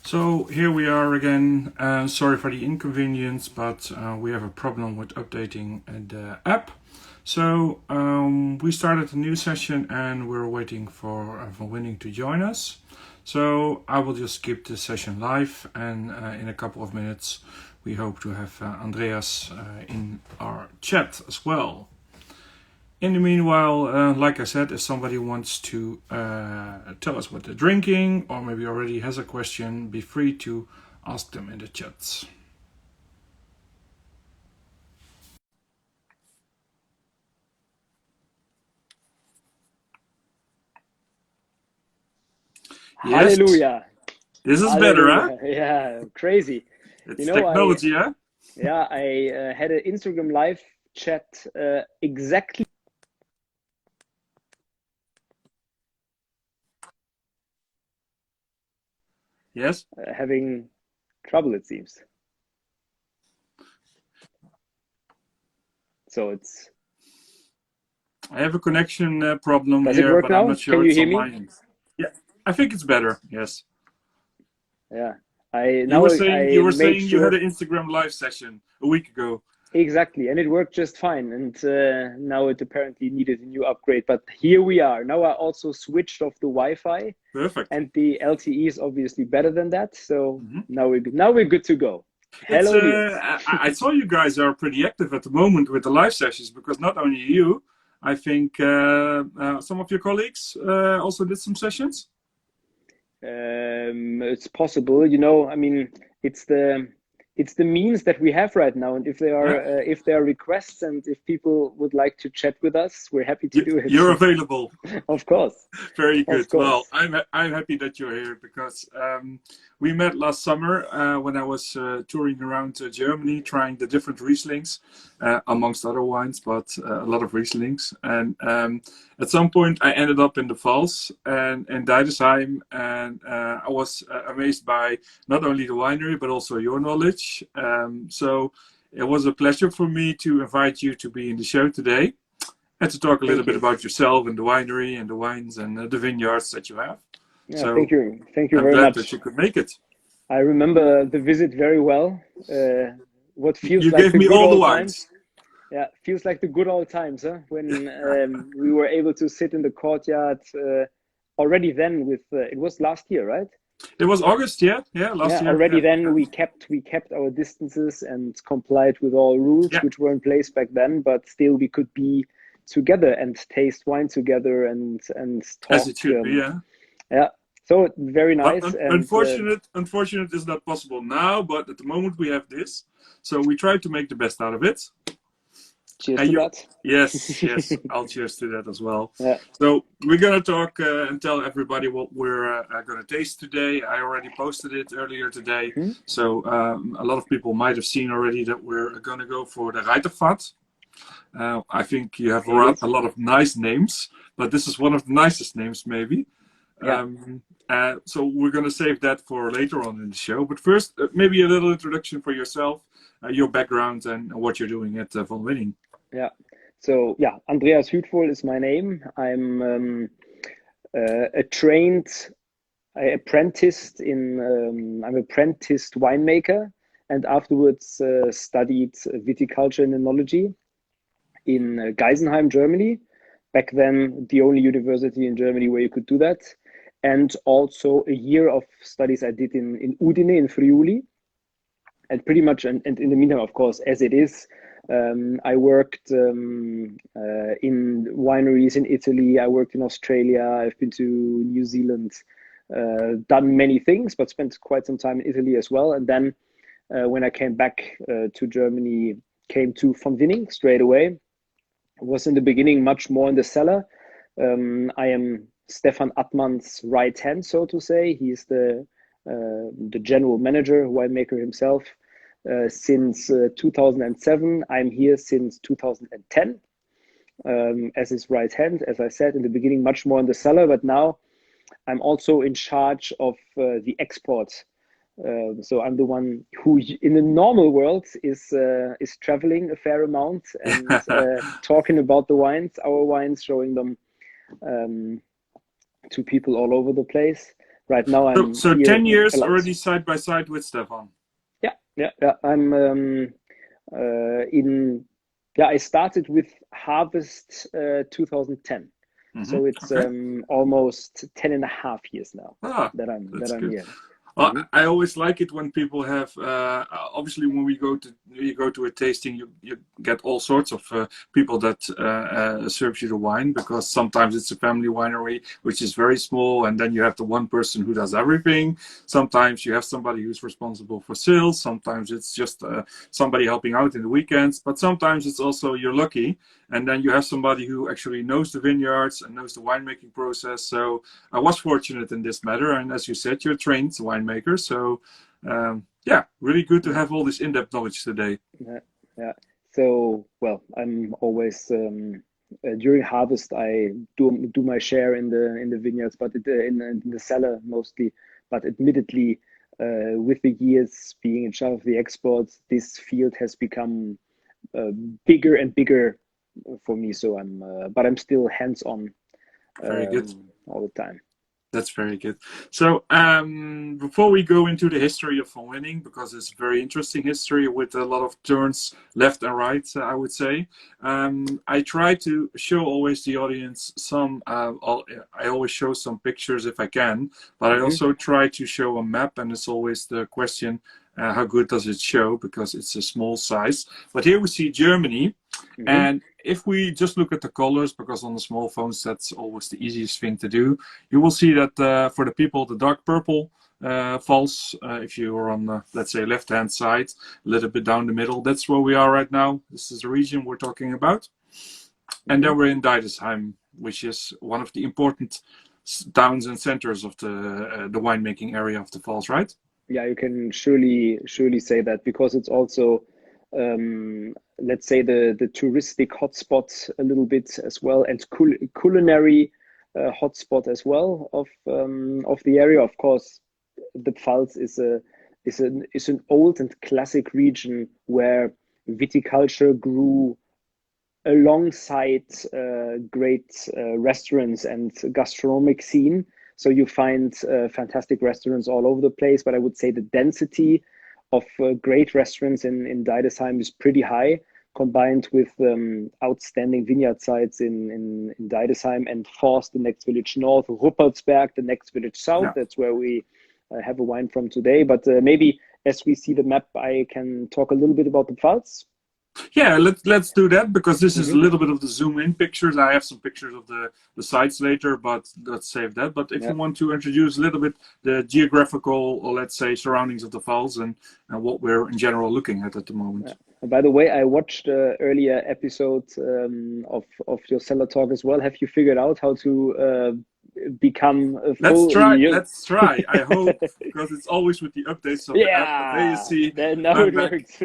So here we are again. Sorry for the inconvenience, but we have a problem with updating the app. So we started a new session and we're waiting for Von Winning to join us. So I will just keep the session live, and in a couple of minutes we hope to have Andreas in our chat as well. In the meanwhile, like I said, if somebody wants to tell us what they're drinking, or maybe already has a question, be free to ask them in the chats. Yes. Hallelujah. This is better, Hallelujah. huh? Yeah, crazy. It's technology, huh? I had an Instagram live chat exactly. Yes. Having trouble, it seems. So it's. I have a connection problem Does here, it work but now? I'm not sure Can you it's hear on me? my end. Yeah, I think it's better. Yes. Yeah. You were I made saying you had sure. an Instagram live session a week ago. Exactly, and it worked just fine. And now it apparently needed a new upgrade. But here we are. Now I also switched off the Wi-Fi, Perfect. and the LTE is obviously better than that. So now we're good to go. It's Hello, Niels. I saw you guys are pretty active at the moment with the live sessions, because not only you, I think some of your colleagues also did some sessions. It's possible, I mean, it's the means that we have right now, and if there are requests and if people would like to chat with us, we're happy to do it. You're available. Of course. Very good. Of course. Well, I'm happy that you're here, because we met last summer when I was touring around Germany, trying the different Rieslings, amongst other wines, but a lot of Rieslings. And at some point, I ended up in the Pfalz and in Deidesheim, and I was amazed by not only the winery but also your knowledge. So it was a pleasure for me to invite you to be in the show today, and to talk a little bit about yourself and the winery and the wines and the vineyards that you have. Yeah, so thank you. Thank you I'm very glad much. that you could make it. I remember the visit very well. What feels you like gave the me good all the old wines. times. Yeah, feels like the good old times, huh? When we were able to sit in the courtyard already then with it was last year, right? It was August, last year. Already then we kept our distances and complied with all rules which were in place back then, but still we could be together and taste wine together and talk. As it should be, yeah. Yeah. So very nice. But unfortunate is not possible now, but at the moment we have this. So we try to make the best out of it. Cheers to that. Yes, I'll cheers to that as well. Yeah. So we're going to talk and tell everybody what we're going to taste today. I already posted it earlier today. So a lot of people might have seen already that we're going to go for the Reitervat. I think you have a lot of nice names, but this is one of the nicest names, maybe. Yeah. So we're going to save that for later on in the show. But first, maybe a little introduction for yourself, your background, and what you're doing at Von Winning. Yeah. So yeah, Andreas Hutwohl is my name. I'm apprenticed winemaker, and afterwards studied viticulture and enology in Geisenheim, Germany. Back then, the only university in Germany where you could do that. And also a year of studies I did in Udine, in Friuli. And pretty much, and in the meantime, of course, as it is, I worked in wineries in Italy. I worked in Australia. I've been to New Zealand, done many things, but spent quite some time in Italy as well. And then when I came back to Germany, came to Von Winning straight away. I was in the beginning much more in the cellar. I am Stephan Attmann's right hand, so to say. He's the general manager, winemaker himself. Since 2007. I'm here since 2010 as his right hand. As I said in the beginning, much more in the cellar, but now I'm also in charge of the export. So I'm the one who, in the normal world, is traveling a fair amount and talking about our wines, showing them to people all over the place. right now I'm So here 10 in years Pfalz. already side by side with Stephan. Yeah. I'm I started with harvest 2010. So it's Okay. almost 10.5 years now Ah, that that's I'm good. here. Well, Hmm. I always like it when people have. Obviously, when you go to a tasting, you get all sorts of people that serves you the wine, because sometimes it's a family winery which is very small, and then you have the one person who does everything. Sometimes you have somebody who's responsible for sales. Sometimes it's just somebody helping out in the weekends. But sometimes it's also you're lucky, and then you have somebody who actually knows the vineyards and knows the winemaking process. So I was fortunate in this matter, and as you said, you're a trained winemaker. So, yeah, really good to Yeah, have all this in-depth knowledge today. yeah, yeah. So, well, I'm always during harvest. I do my share in the vineyards, but in the cellar mostly. But admittedly, with the years being in charge of the exports, this field has become uh, bigger and bigger for me. So but I'm still hands-on Very good. all the time. That's very good. So, before we go into the history of Von Winning, because it's a very interesting history with a lot of turns left and right, I would say, I try to show always the audience some. I always show some pictures if I can, but I Hmm. also try to show a map, and it's always the question: how good does it show? Because it's a small size. But here we see Germany. Hmm. And if we just look at the colors, because on the small phones that's always the easiest thing to do, you will see that for the people, the dark purple Pfalz, if you are on the, let's say, left-hand side, a little bit down the middle, that's where we are right now. This is the region we're talking about. And Hmm. then we're in Deidesheim, which is one of the important towns and centers of the winemaking area of the Pfalz, right? Yeah, you can surely say that, because it's also let's say the touristic hotspot a little bit as well, and culinary hotspot as well of the area. Of course, the Pfalz is an old and classic region where viticulture grew alongside great restaurants and gastronomic scene. So you find fantastic restaurants all over the place, but I would say the density of great restaurants in Deidesheim is pretty high, combined with outstanding vineyard sites in Deidesheim and Forst, the next village north, Ruppertsberg, the next village south. Yeah. That's where we have a wine from today. But maybe as we see the map, I can talk a little bit about the Pfalz. Yeah, let's do that, because this is a Mhm. little bit of the zoom in pictures. I have some pictures of the sites later, but let's save that. But if Yeah. you want to introduce a little bit the geographical, or let's say, surroundings of the Pfalz, and what we're in general looking at the moment. And by the way, I watched earlier episode of your Cellar talk as well. Have you figured out how to become a Let's full try. year? Let's try. I hope, because it's always with the updates of the app. But there you Yeah, see, then now I'm it back. works.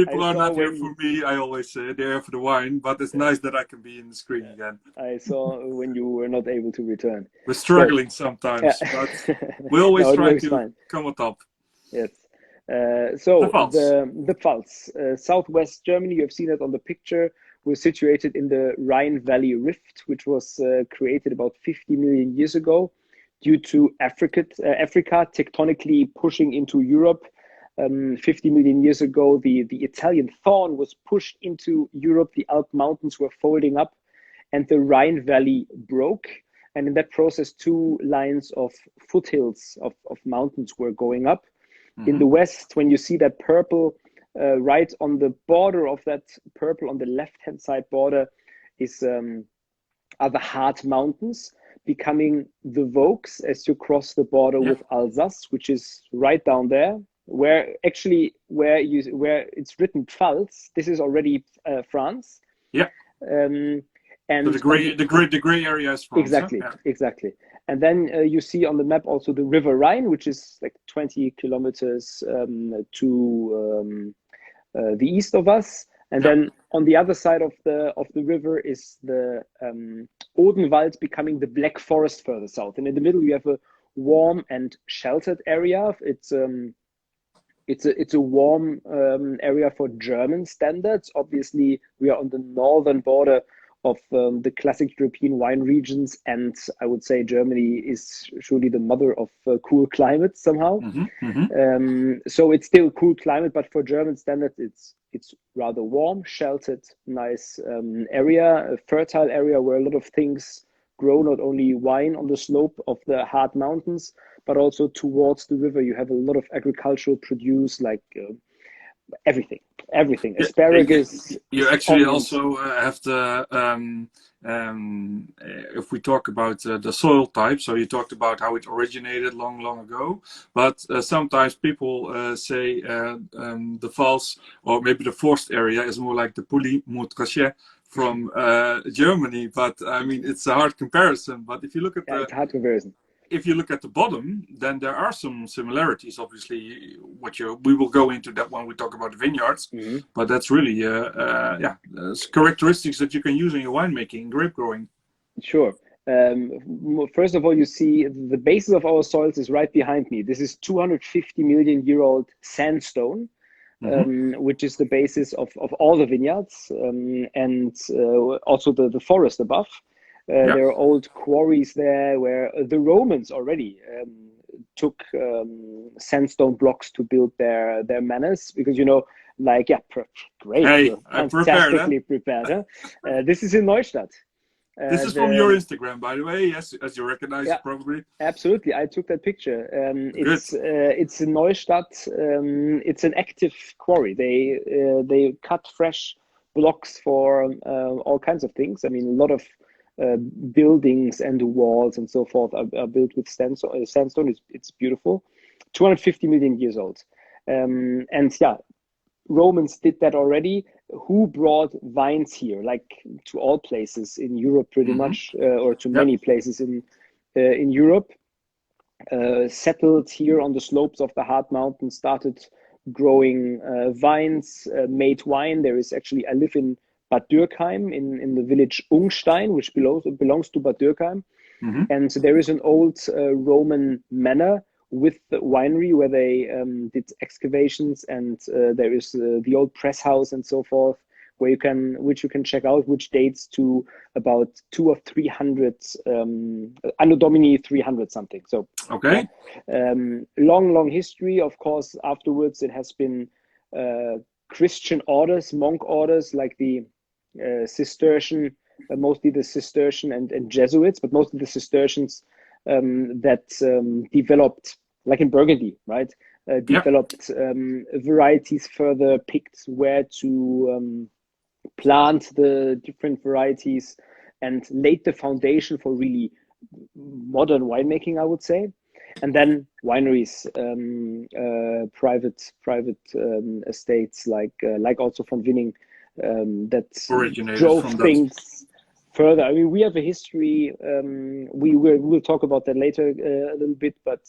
I People are saw not here when for me. I always say they're here for the wine. But it's nice that I can be in the screen again. I saw when you were not able to return. We're So struggling yeah, sometimes, but we always no, it try works to fine. come on top. Yes. The So Pfalz. the Pfalz, southwest Germany. You have seen it on the picture. We're situated in the Rhine Valley Rift, which was created about 50 million years ago, due to Africa tectonically pushing into Europe. 50 million years ago, the Italian thorn was pushed into Europe. The Alp mountains were folding up, and the Rhine Valley broke. And in that process, two lines of foothills of mountains were going up. In Mm-hmm. the west, when you see that purple, right on the border of that purple, on the left-hand side border, is are the Haardt Mountains, becoming the Vosges as you cross the border Yeah. with Alsace, which is right down there, where actually where it's written Pfalz. This is already France. Yeah. Um, So the and on gray, the the gray, the gray area is France, huh? Exactly, Yeah. exactly. And then you see on the map also the River Rhine, which is like 20 kilometers to the east of us. And Yeah. then on the other side of the river is the Odenwald, becoming the Black Forest further south. And in the middle you have a warm and sheltered area. It's a warm area for German standards. Obviously, we are on the northern border of the classic European wine regions, and I would say Germany is surely the mother of cool climates somehow. So it's still cool climate, but for German standards, it's rather warm, sheltered, nice area, a fertile area where a lot of things grow, not only wine on the slope of the Haardt mountains, but also towards the river. You have a lot of agricultural produce, like everything, asparagus. You actually onions. also have the, if we talk about the soil type, so you talked about how it originated long ago, but sometimes people say the Pfalz or maybe the Forst area is more like the Pouilly Montrachet from Germany, but I mean, it's a hard comparison. But if you look at it's a hard comparison. If you look at the bottom, then there are some similarities. Obviously, we will go into that when we talk about the vineyards. But that's really, characteristics that you can use in your winemaking, grape growing. Sure. First of all, you see the basis of our soils is right behind me. This is 250 million year old sandstone, which is the basis of all the vineyards, and also the forest above. There are old quarries there where the Romans already took sandstone blocks to build their manors, because great, hey, I'm fantastically prepared. Huh? This is in Neustadt. This is from your Instagram, by the way. Yes, as you recognize it, probably. Absolutely, I took that picture. It's in Neustadt. It's an active quarry. They cut fresh blocks for all kinds of things. I mean, a lot of buildings and walls and so forth are built with sandstone. It's beautiful. 250 million years old. Romans did that already. Who brought vines here, like to all places in Europe, pretty much, or to many places in Europe? Settled here on the slopes of the Haardt Mountain, started growing vines, made wine. I live in Bad Dürkheim, in the village Ungstein, which belongs to Bad Dürkheim. And so there is an old Roman manor with the winery where they did excavations, and there is the old press house and so forth, which you can check out, which dates to about 200 or 300 Anno Domini 300 something. So long history. Of course, afterwards it has been Christian orders, monk orders, like the Cistercian, mostly the Cistercian and Jesuits, but mostly the Cistercians that developed, like in Burgundy, right? Developed varieties further, picked where to plant the different varieties, and laid the foundation for really modern winemaking, I would say. And then wineries, private estates, like also von Winning, that drove things further. I mean, we have a history. We'll talk about that later a little bit, but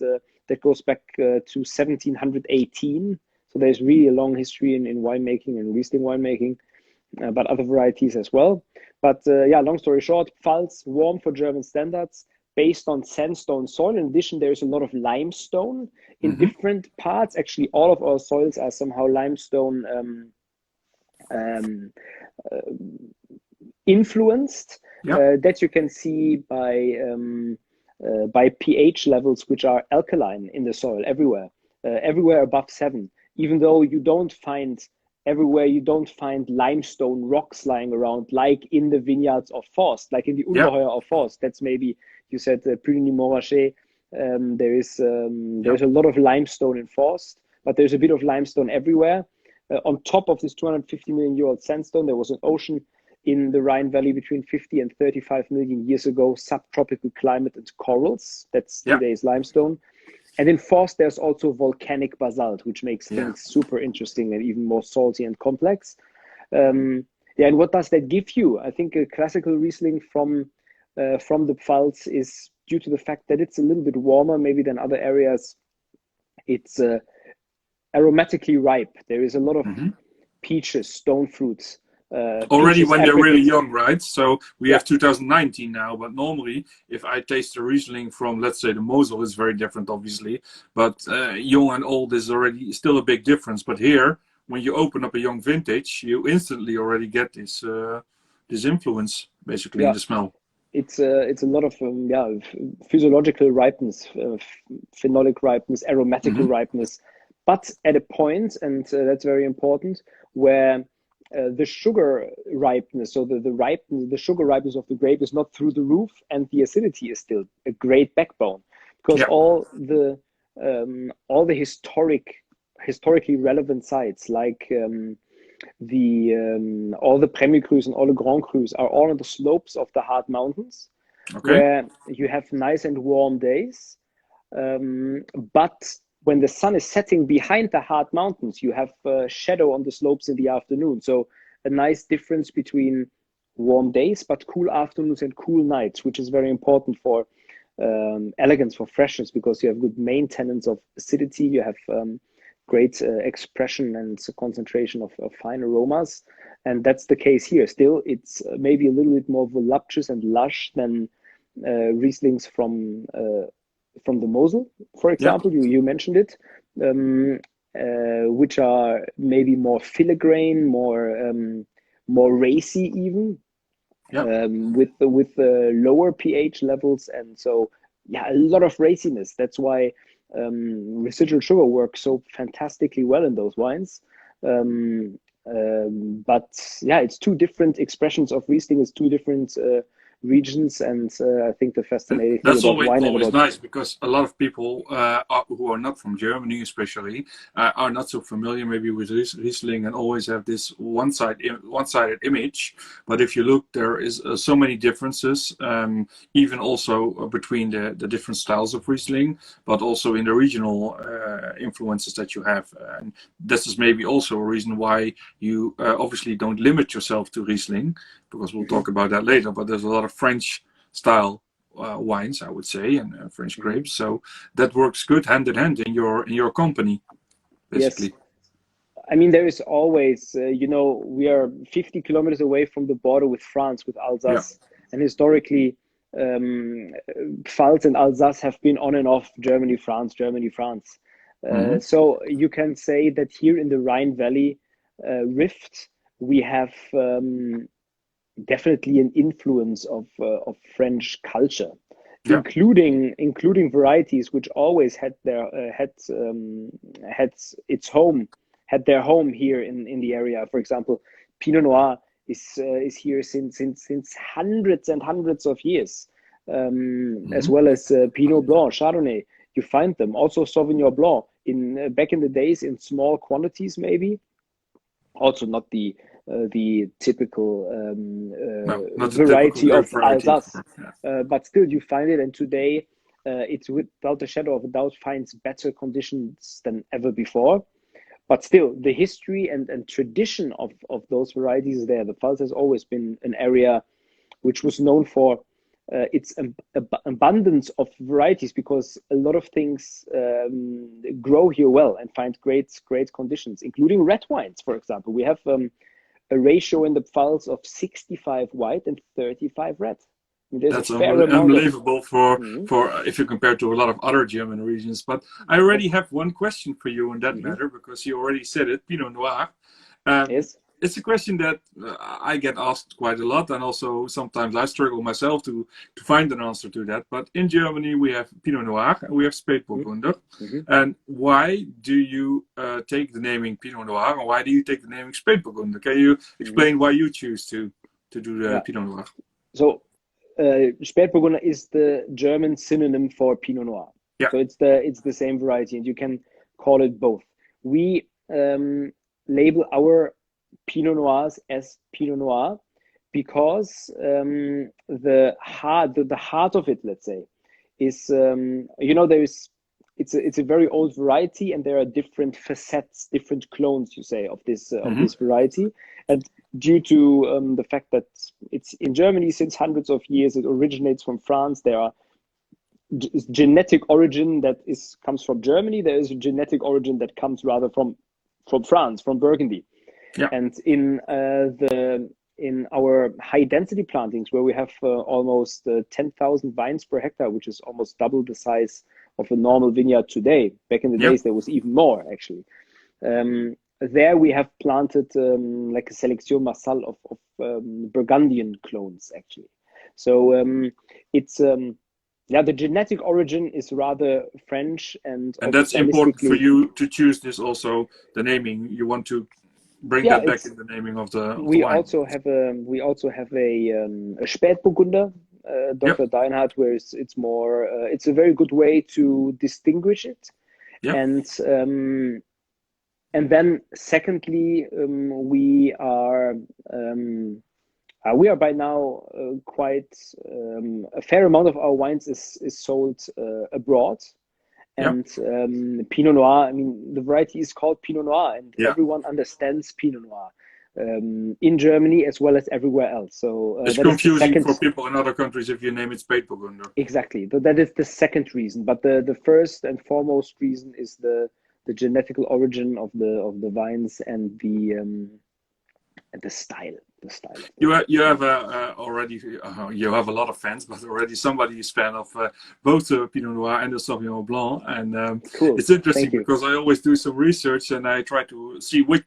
that goes back to 1718. So there's really a long history in winemaking and Riesling winemaking, but other varieties as well. But long story short, Pfalz, warm for German standards, based on sandstone soil. In addition, there is a lot of limestone in different parts. Actually, all of our soils are somehow limestone influenced. That you can see by pH levels, which are alkaline in the soil everywhere above 7. Even though you don't find limestone rocks lying around, like in the vineyards of Forst, like in the Ungeheuer of Forst. That's maybe, you said, the Pinot Noir. There's a lot of limestone in Forst, but there's a bit of limestone everywhere. On top of this 250 million year old sandstone, there was an ocean in the Rhine Valley between 50 and 35 million years ago, subtropical climate and corals. That's today's limestone. And in Forst, there's also volcanic basalt, which makes things super interesting and even more salty and complex. And what does that give you? I think a classical Riesling from the Pfalz is, due to the fact that it's a little bit warmer maybe than other areas, it's aromatically ripe. There is a lot of peaches, stone fruits. Already when they're really young, right? So we have 2019 now, but normally if I taste a Riesling from, let's say, the Mosel, is very different, obviously, but young and old is already still a big difference. But here, when you open up a young vintage, you instantly already get this this influence basically in the smell? It's a lot of physiological ripeness, phenolic ripeness, aromatical ripeness, but at a point, and that's very important, where the sugar ripeness, so the sugar ripeness of the grape is not through the roof, and the acidity is still a great backbone, because all the historically relevant sites, like all the Premier Crus and all the Grand Crus, are all on the slopes of the Haardt Mountains, where you have nice and warm days, but when the sun is setting behind the Haardt Mountains, you have shadow on the slopes in the afternoon. So a nice difference between warm days, but cool afternoons and cool nights, which is very important for elegance, for freshness, because you have good maintenance of acidity. You have great expression and concentration of fine aromas. And that's the case here. Still, it's maybe a little bit more voluptuous and lush than Rieslings from the Mosel, for example. You mentioned it, which are maybe more filigrane, more racy even, with lower pH levels, and so a lot of raciness. That's why residual sugar works so fantastically well in those wines. But it's two different expressions of Riesling. It's two different regions, and I think the fascinating thing that's about wine always nice, because a lot of people who are not from Germany especially are not so familiar maybe with Riesling, and always have this one-sided image. But if you look, there is so many differences, even also between the different styles of Riesling, but also in the regional influences that you have. And this is maybe also a reason why you obviously don't limit yourself to Riesling, because we'll talk about that later. But there's a lot of French style wines, I would say, and French grapes. So that works good hand in hand in your company, basically. Yes. I mean, there is always, we are 50 kilometers away from the border with France, with Alsace. And historically, Pfalz and Alsace have been on and off Germany, France, Germany, France. So you can say that here in the Rhine Valley rift, we have definitely an influence of French culture, including varieties which always had their home here in the area. For example, Pinot Noir is here since hundreds and hundreds of years, as well as Pinot Blanc, Chardonnay. You find them also Sauvignon Blanc back in the days in small quantities, maybe. Also not the typical variety of Alsace, but still you find it, and today it's without a shadow of a doubt finds better conditions than ever before. But still, the history and tradition of those varieties is there. The Pfalz has always been an area which was known for its abundance of varieties, because a lot of things grow here well and find great conditions, including red wines, for example. We have a ratio in the Pfalz of 65 white and 35 red. That's unbelievable for if you compare to a lot of other German regions. But I already have one question for you on that matter, because you already said it, Pinot Noir. Yes. It's a question that I get asked quite a lot, and also sometimes I struggle myself to find an answer to that. But in Germany, we have Pinot Noir and we have Spätburgunder. And why do you take the naming Pinot Noir, and why do you take the naming Spätburgunder? Can you explain why you choose to do the Pinot Noir? So Spätburgunder is the German synonym for Pinot Noir. So it's the same variety, and you can call it both. We label our Pinot Noirs as Pinot Noir because the heart of it, let's say, is it's a very old variety, and there are different facets, different clones, you say, of this variety. And due to the fact that it's in Germany since hundreds of years, it originates from France. There are genetic origin that comes from Germany. There is a genetic origin that comes rather from France, from Burgundy. And in our high density plantings, where we have almost 10,000 vines per hectare, which is almost double the size of a normal vineyard today. Back in the days, there was even more, actually. there we have planted like a sélection massal of Burgundian clones actually. So it's yeah, the genetic origin is rather French, and also that's important for stylistically. you to choose this also, the naming. You want to bring Yeah, that back in the naming of the we wine. also have a Spätburgunder, Yep. Dr. Deinhard, where it's more it's a very good way to distinguish it. Yep. And then secondly, we are by now quite a fair amount of our wines is sold abroad. And Pinot Noir, I mean, the variety is called Pinot Noir, and everyone understands Pinot Noir in Germany as well as everywhere else. So it's that confusing is for people in other countries if you name it Spätburgunder. Exactly. But that is the second reason. But the first and foremost reason is the genetical origin of the vines and the style. You have already you have a lot of fans, but already somebody is fan of both the Pinot Noir and the Sauvignon Blanc, and cool. It's interesting because I always do some research and I try to see what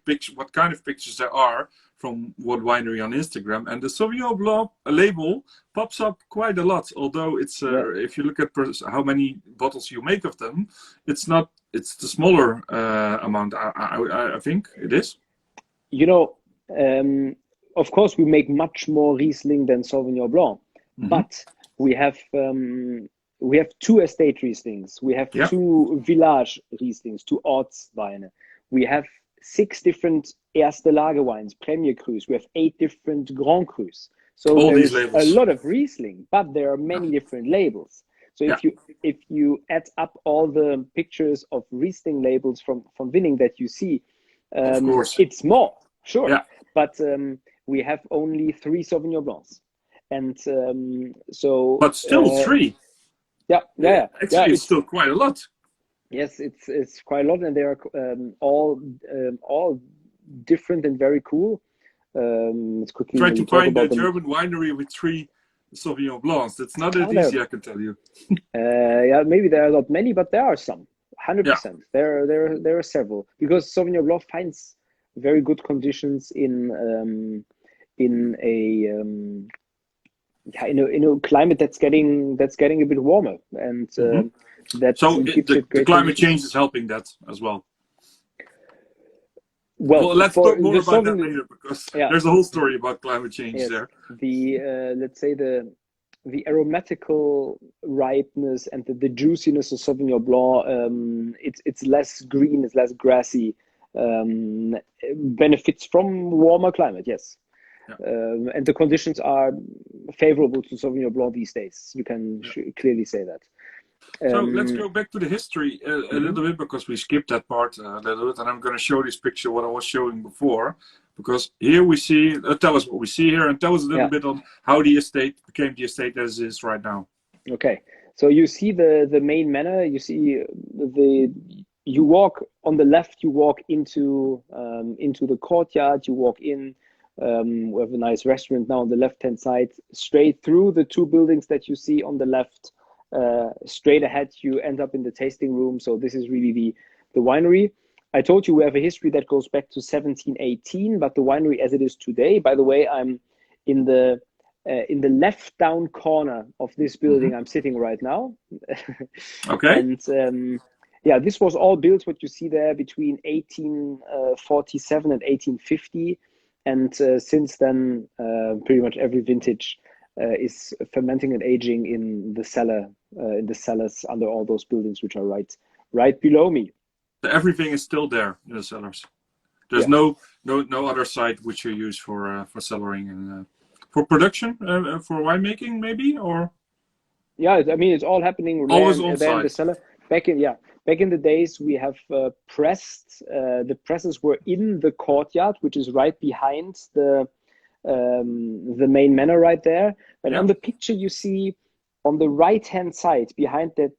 kind of pictures there are from what winery on Instagram, and the Sauvignon Blanc label pops up quite a lot. Although it's if you look at how many bottles you make of them, it's the smaller amount. I think it is. You know. Of course, we make much more Riesling than Sauvignon Blanc, but we have 2 estate Rieslings, we have 2 village Rieslings, 2 Ortsweine, we have 6 different Erste Lage wines, Premier Crus, we have 8 different Grand Crus. So there's a lot of Riesling, but there are many different labels. So if you add up all the pictures of Riesling labels from Winning that you see, of course, it's more, sure. Yeah. But we have only 3 Sauvignon Blancs, and so. But still 3. Yeah. Actually, it's still quite a lot. Yes, it's quite a lot, and they are all different and very cool. Let's quickly try to find a German winery with 3 Sauvignon Blancs. That's not that easy, I can tell you. Yeah, maybe there are not many, but there are some. 100%. There are several, because Sauvignon Blanc finds very good conditions in a climate that's getting a bit warmer, and that so gives the great climate conditions. change is helping that as well. Well, let's talk more about that later, because there's a whole story about climate change there. Let's say the aromatical ripeness and the juiciness of Sauvignon Blanc, it's less green, it's less grassy. Benefits from warmer climate, yes. And the conditions are favorable to Sauvignon Blanc these days. You can clearly say that. So let's go back to the history a little bit, because we skipped that part a little bit, and I'm going to show this picture what I was showing before, because here we see, tell us what we see here, and tell us a little bit on how the estate became the estate as it is right now. Okay, so you see the main manor, you see you walk on the left, you walk into the courtyard, you walk in, we have a nice restaurant now on the left-hand side, straight through the 2 buildings that you see on the left, straight ahead, you end up in the tasting room. So this is really the winery. I told you we have a history that goes back to 1718, but the winery as it is today, by the way, I'm in the left down corner of this building I'm sitting right now. Okay. And this was all built, what you see there, between 1847 and 1850. And since then, pretty much every vintage is fermenting and aging in the cellar, in the cellars under all those buildings, which are right below me. Everything is still there in the cellars. There's no other site which you use for cellaring and for production, for winemaking, maybe, or. Yeah, I mean, it's all happening always there, on there site. in the cellar. Back in the days, we have pressed. The presses were in the courtyard, which is right behind the main manor right there. But on the picture you see on the right-hand side, behind that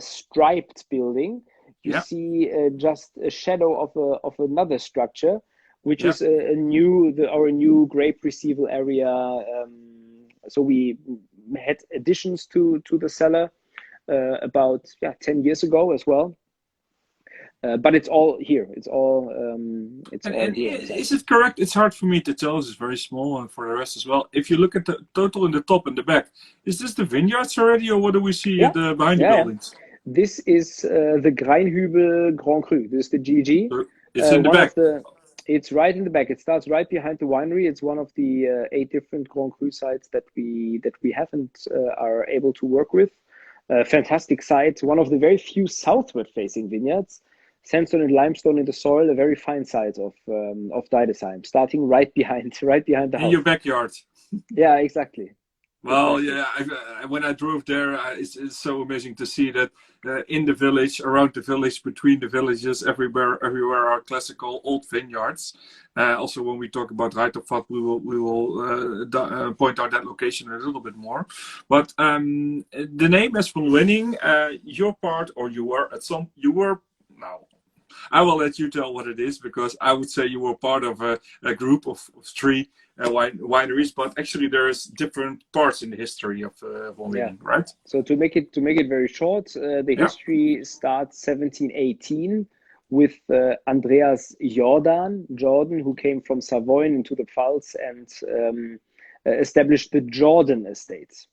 striped building, you see just a shadow of another structure, which is our new grape receival area. So we had additions to the cellar about 10 years ago as well. But it's all here. It's all And here. is it correct? It's hard for me to tell. It's very small, and for the rest as well. If you look at the total in the top and the back, is this the vineyards already, or what do we see Yeah, behind the yeah, yeah. buildings? This is the Greinhübel Grand Cru. This is the GG. So it's in the One back. of the. It's right in the back. It starts right behind the winery. It's one of the 8 different Grand Cru sites that we have and are able to work with. Fantastic site. One of the very few southward-facing vineyards. Sandstone and limestone in the soil. A very fine site of Deidesheim, starting right behind the house. In your backyard. Yeah, exactly. Well, Exactly. yeah. When I drove there, it's so amazing to see that in the village, around the village, between the villages, everywhere are classical old vineyards. Also, when we talk about Reiterpfad, we will point out that location a little bit more. But the name is Von Winning. Your part, or you were now. I will let you tell what it is, because I would say you were part of a group of 3 wineries, but actually there's different parts in the history of Von Winning, right? So to make it very short, the history starts 1718 with Andreas Jordan, who came from Savoy into the Pfalz and established the Jordan Estates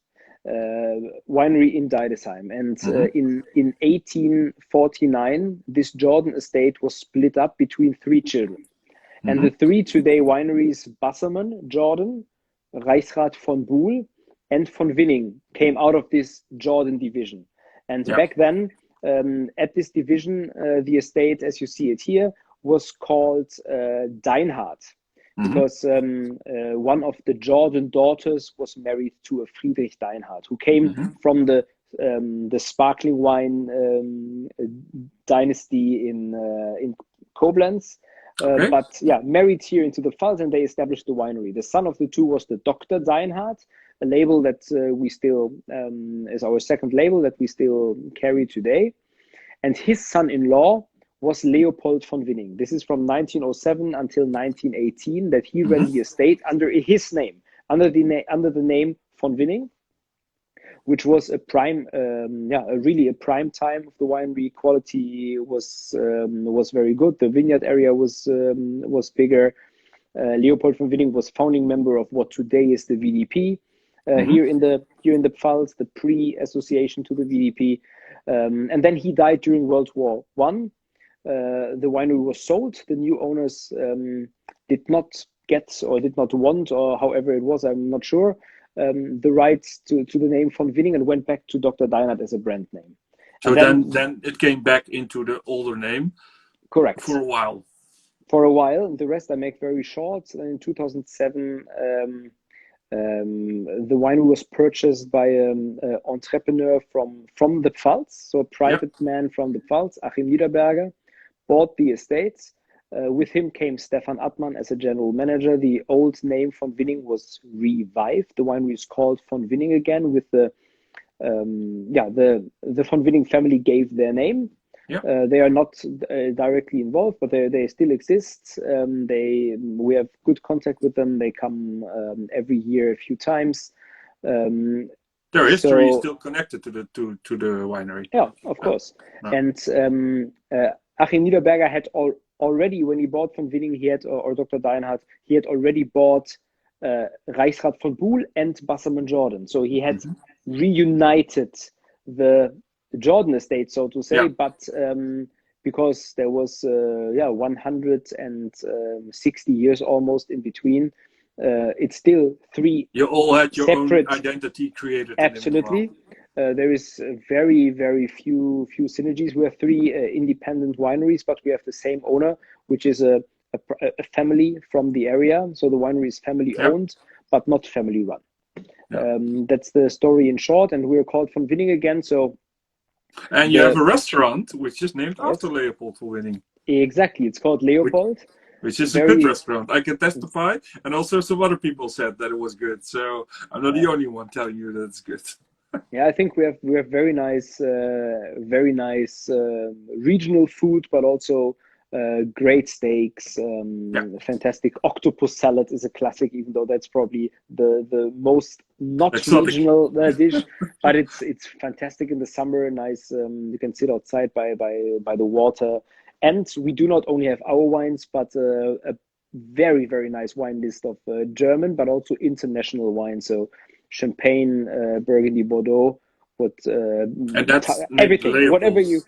winery in Deidesheim. And in 1849, this Jordan estate was split up between 3 children. And the 3 today wineries, Bassermann, Jordan, Reichsrat von Buhl, and von Winning, came out of this Jordan division. And back then, at this division, the estate, as you see it here, was called Deinhard, because one of the Jordan daughters was married to a Friedrich Deinhard, who came from the sparkling wine dynasty in Koblenz. But yeah, married here into the Pfalz, and they established the winery. The son of the 2 was the Dr. Deinhard, a label that we still is our second label that we still carry today. And his son-in-law was Leopold von Winning. This is from 1907 until 1918 that he ran the estate under his name, under the name von Winning, which was a prime, really a prime time of the winery. Quality was very good. The vineyard area was bigger. Leopold von Winning was founding member of what today is the VDP here in the Pfalz, the pre-association to the VDP. And then he died during World War I. The winery was sold. The new owners did not get or did not want, or however it was, I'm not sure, the rights to the name von Winning, and went back to Dr. Deinhard as a brand name. So then it came back into the older name. Correct. For a while. And the rest I make very short. In 2007, the winery was purchased by an entrepreneur from the Pfalz, so a private man from the Pfalz, Achim Niederberger, bought the estates. With him came Stephan Attmann as a general manager. The old name von Winning was revived. The winery is called von Winning again, with the von Winning family gave their name. They are not directly involved, but they still exist. We have good contact with them. They come every year a few times. Their history is still connected to the winery. Yeah, of course. And Achim Niederberger had already, when he bought von Winning, or Dr. Deinhard, he had already bought Reichsrat von Buhl and Bassermann Jordan. So he had reunited the Jordan estate, so to say, but because there was 160 years almost in between, it's still 3. You all had your separate own identity created. Absolutely. There is very, very few synergies. We have 3 independent wineries, but we have the same owner, which is a family from the area. So the winery is family owned, but not family run. That's the story in short, and we're called von Winning again. And you have a restaurant which is named after Leopold von Winning. Exactly, it's called Leopold. Which is a good restaurant. I can testify, and also some other people said that it was good. So I'm not the only one telling you that it's good. Yeah, I think we have very nice regional food, but also great steaks. Fantastic octopus salad is a classic, even though that's probably the most not exotic regional dish. But it's fantastic in the summer. Nice. You can sit outside by the water, And we do not only have our wines, but a very, very nice wine list of German, but also international wines. So Champagne, Burgundy, Bordeaux, And that's everything, labels.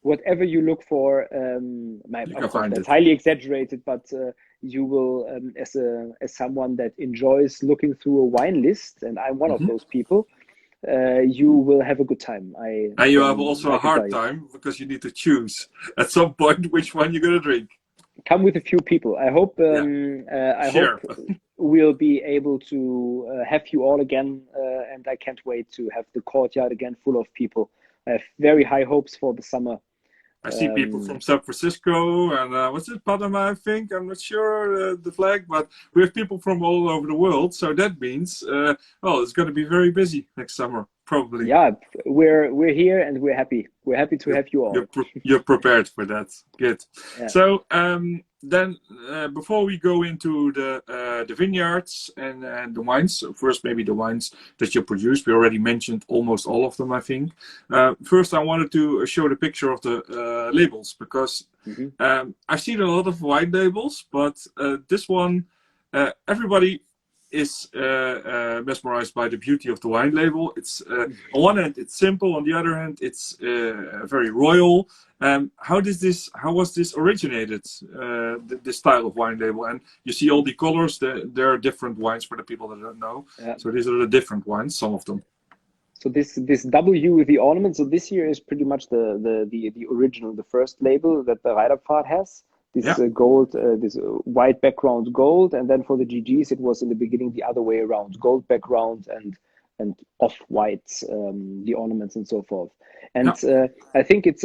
whatever you look for. Of course, that's highly exaggerated, but you will, as someone that enjoys looking through a wine list, and I'm one of those people, you will have a good time. And you have also a hard time because you need to choose at some point which one you're going to drink. Come with a few people. I hope hope we'll be able to have you all again, and I can't wait to have the courtyard again full of people. I have very high hopes for the summer. I see people from San Francisco and what's it, Panama, I think. I'm not sure the flag, but we have people from all over the world. So that means, well, it's going to be very busy next summer, probably. Yeah, we're here and we're happy. We're happy to have you all. You're prepared for that. Good. Yeah. So then, before we go into the vineyards and the wines, first maybe the wines that you produce. We already mentioned almost all of them, I think. First, I wanted to show the picture of the labels because I've seen a lot of wine labels, but this one, everybody is mesmerized by the beauty of the wine label. It's on one hand it's simple, on the other hand it's very royal. How was this originated? This style of wine label, and you see all the colors. There are different wines for the people that don't know. Yeah. So these are the different wines, some of them. So this W with the ornament. So this year is pretty much the original, the first label that the Rhine has. This gold, this white background gold, and then for the GGs it was in the beginning the other way around, gold background and off-white, the ornaments and so forth. And I think it's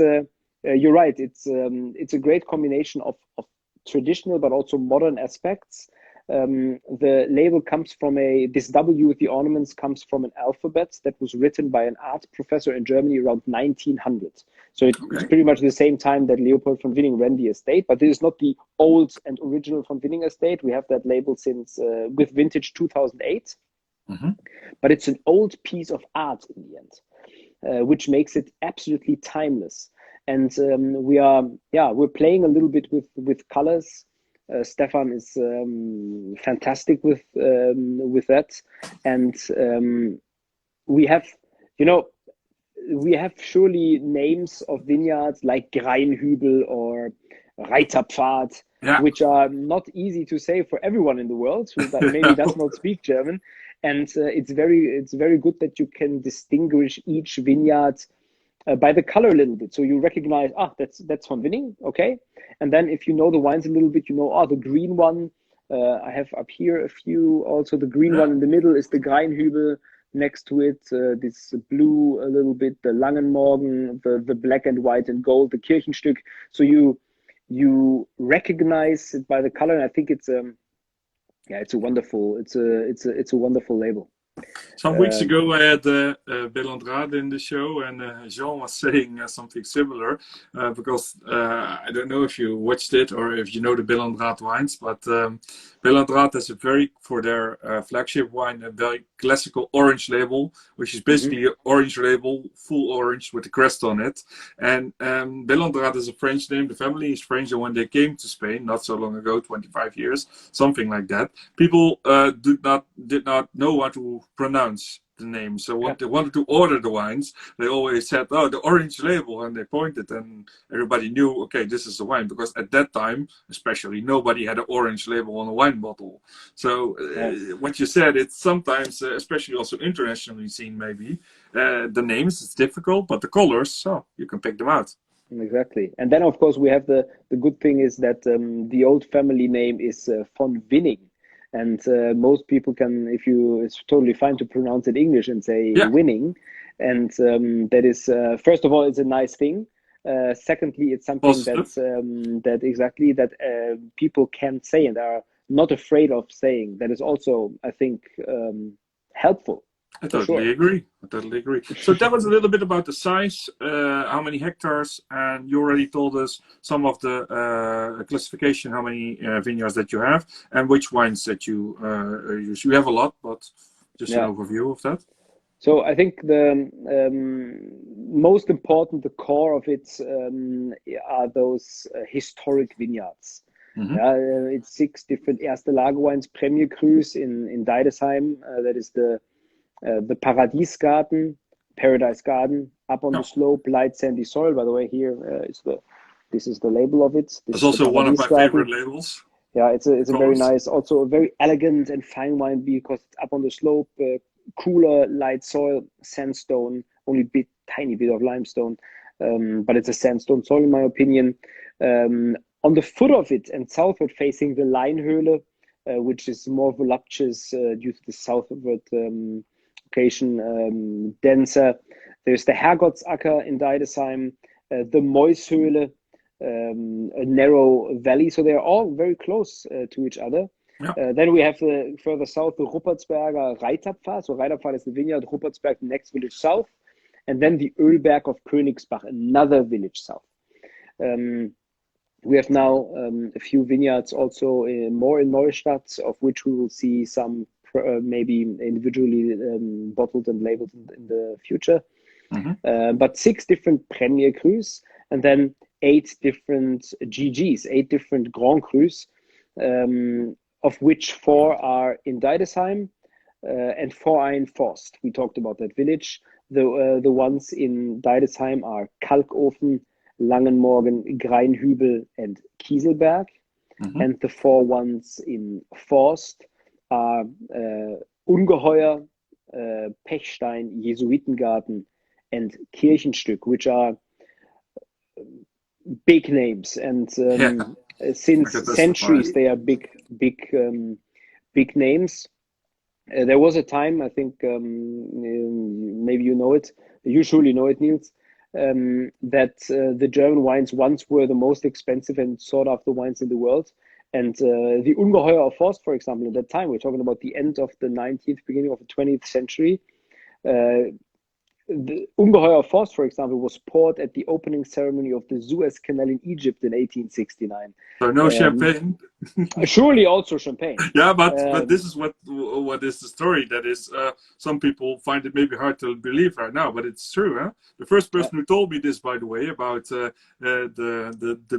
you're right. It's a great combination of traditional but also modern aspects. The label comes from this W with the ornaments comes from an alphabet that was written by an art professor in Germany around 1900. So it's pretty much the same time that Leopold von Winning ran the estate, but this is not the old and original von Winning estate. We have that label since with vintage 2008, but it's an old piece of art in the end, which makes it absolutely timeless. And we're playing a little bit with colors. Stephan is fantastic with that, and we have surely names of vineyards like Greinhübel or Reiterpfad, which are not easy to say for everyone in the world who maybe does not speak German. And it's very good that you can distinguish each vineyard by the color a little bit. So you recognize, that's von Winning, okay? And then if you know the wines a little bit, you know, the green one, I have up here a few also. The green one in the middle is the Greinhübel. Next to it, this blue a little bit, the Langenmorgen, the black and white and gold, the Kirchenstück. So you recognize it by the color, and I think it's a wonderful label. Some weeks ago, I had Belandrade in the show, and Jean was saying something similar because I don't know if you watched it or if you know the Belandrade wines, but Belandrade has for their flagship wine, a very classical orange label, which is basically an orange label, full orange with a crest on it. And Belandrade is a French name. The family is French, and when they came to Spain, not so long ago, 25 years, something like that, people did not know what to pronounce the name. So when they wanted to order the wines, they always said, the orange label, and they pointed, and everybody knew, okay, this is the wine, because at that time especially nobody had an orange label on a wine bottle. So what you said, it's sometimes especially also internationally seen, maybe the names, it's difficult, but the colors, you can pick them out. Exactly. And then of course we have the good thing is that the old family name is von Winning. And most people it's totally fine to pronounce it English and say winning. And that is, first of all, it's a nice thing. Secondly, it's something that people can say and are not afraid of saying. That is also, I think, helpful. I totally agree. So tell us a little bit about the size, how many hectares, and you already told us some of the classification, how many vineyards that you have, and which wines that you use. You have a lot, but just an overview of that. So I think the most important, the core of it, are those historic vineyards. It's 6 different Erste Lage wines, Premier Crus in Deidesheim. That is the Paradise Garden, up on the slope, light sandy soil. By the way, here this is the label of it. It's also one of my favorite labels. Yeah, it's a very nice, also a very elegant and fine wine because it's up on the slope, cooler, light soil, sandstone, only tiny bit of limestone, but it's a sandstone soil in my opinion. On the foot of it and southward facing the Leinhöhle, which is more voluptuous due to the southward location, denser. There's the Herrgottsacker in Deidesheim, the Moishöhle, a narrow valley. So they're all very close to each other. Yeah. Then we have further south, the Ruppertsberger Reiterpfad. So Reiterpfad is the vineyard, Ruppertsberg, the next village south. And then the Ölberg of Konigsbach, another village south. We have now a few vineyards also more in Neustadt, of which we will see some maybe individually bottled and labeled in the future. But 6 different Premier Crus, and then 8 different GGs, 8 different Grand Crus, of which 4 are in Deidesheim and 4 are in Forst. We talked about that village. The ones in Deidesheim are Kalkofen, Langenmorgen, Greinhübel, and Kieselberg. And the 4 ones in Forst are Ungeheuer, Pechstein, Jesuitengarten, and Kirchenstück, which are big names. And since centuries, they are big names. There was a time, I think, maybe you know it, you surely know it, Niels, that the German wines once were the most expensive and sought after wines in the world. And the Ungeheuer of Forst, for example, at that time, we're talking about the end of the 19th, beginning of the 20th century. The Ungeheuer of Forst, for example, was poured at the opening ceremony of the Suez Canal in Egypt in 1869. So no champagne? Surely also champagne. Yeah, but this is what is the story. That is, some people find it maybe hard to believe right now, but it's true. Huh? The first person who told me this, by the way, about the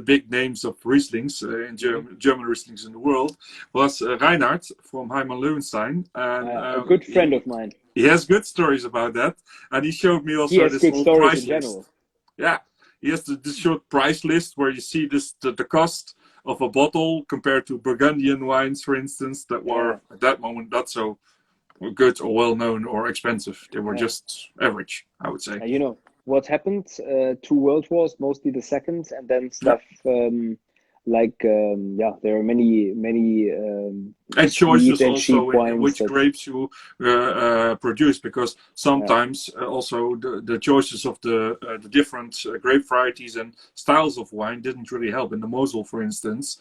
big names of Rieslings in German Rieslings in the world was Reinhard from Heimann Löwenstein. A good friend of mine. He has good stories about that, and he showed me also this whole price list. Yeah, he has this short price list where you see the cost of a bottle compared to Burgundian wines, for instance, that were at that moment not so good or well known or expensive. They were just average, I would say. You know what happened? 2 world wars, mostly the second, and then stuff. There are many and choices also in which grapes you produce, because sometimes also the choices of the different grape varieties and styles of wine didn't really help. In the Mosel, for instance,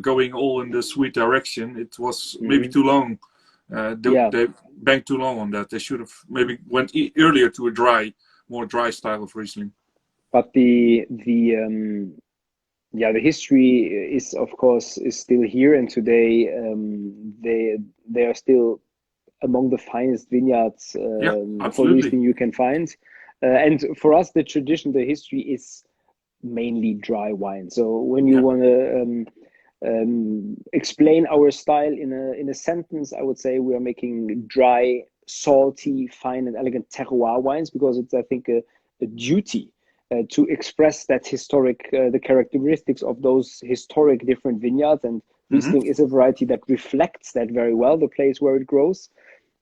going all in the sweet direction, it was maybe too long. They banked too long on that. They should have maybe went earlier to a more dry style of Riesling. But the history is, of course, still here, and today they are still among the finest vineyards for Riesling you can find. And for us, the tradition, the history is mainly dry wine. So when you want to explain our style in a sentence, I would say we are making dry, salty, fine, and elegant terroir wines, because it's, I think, a duty to express that historic, the characteristics of those historic different vineyards. And Riesling is a variety that reflects that very well, the place where it grows.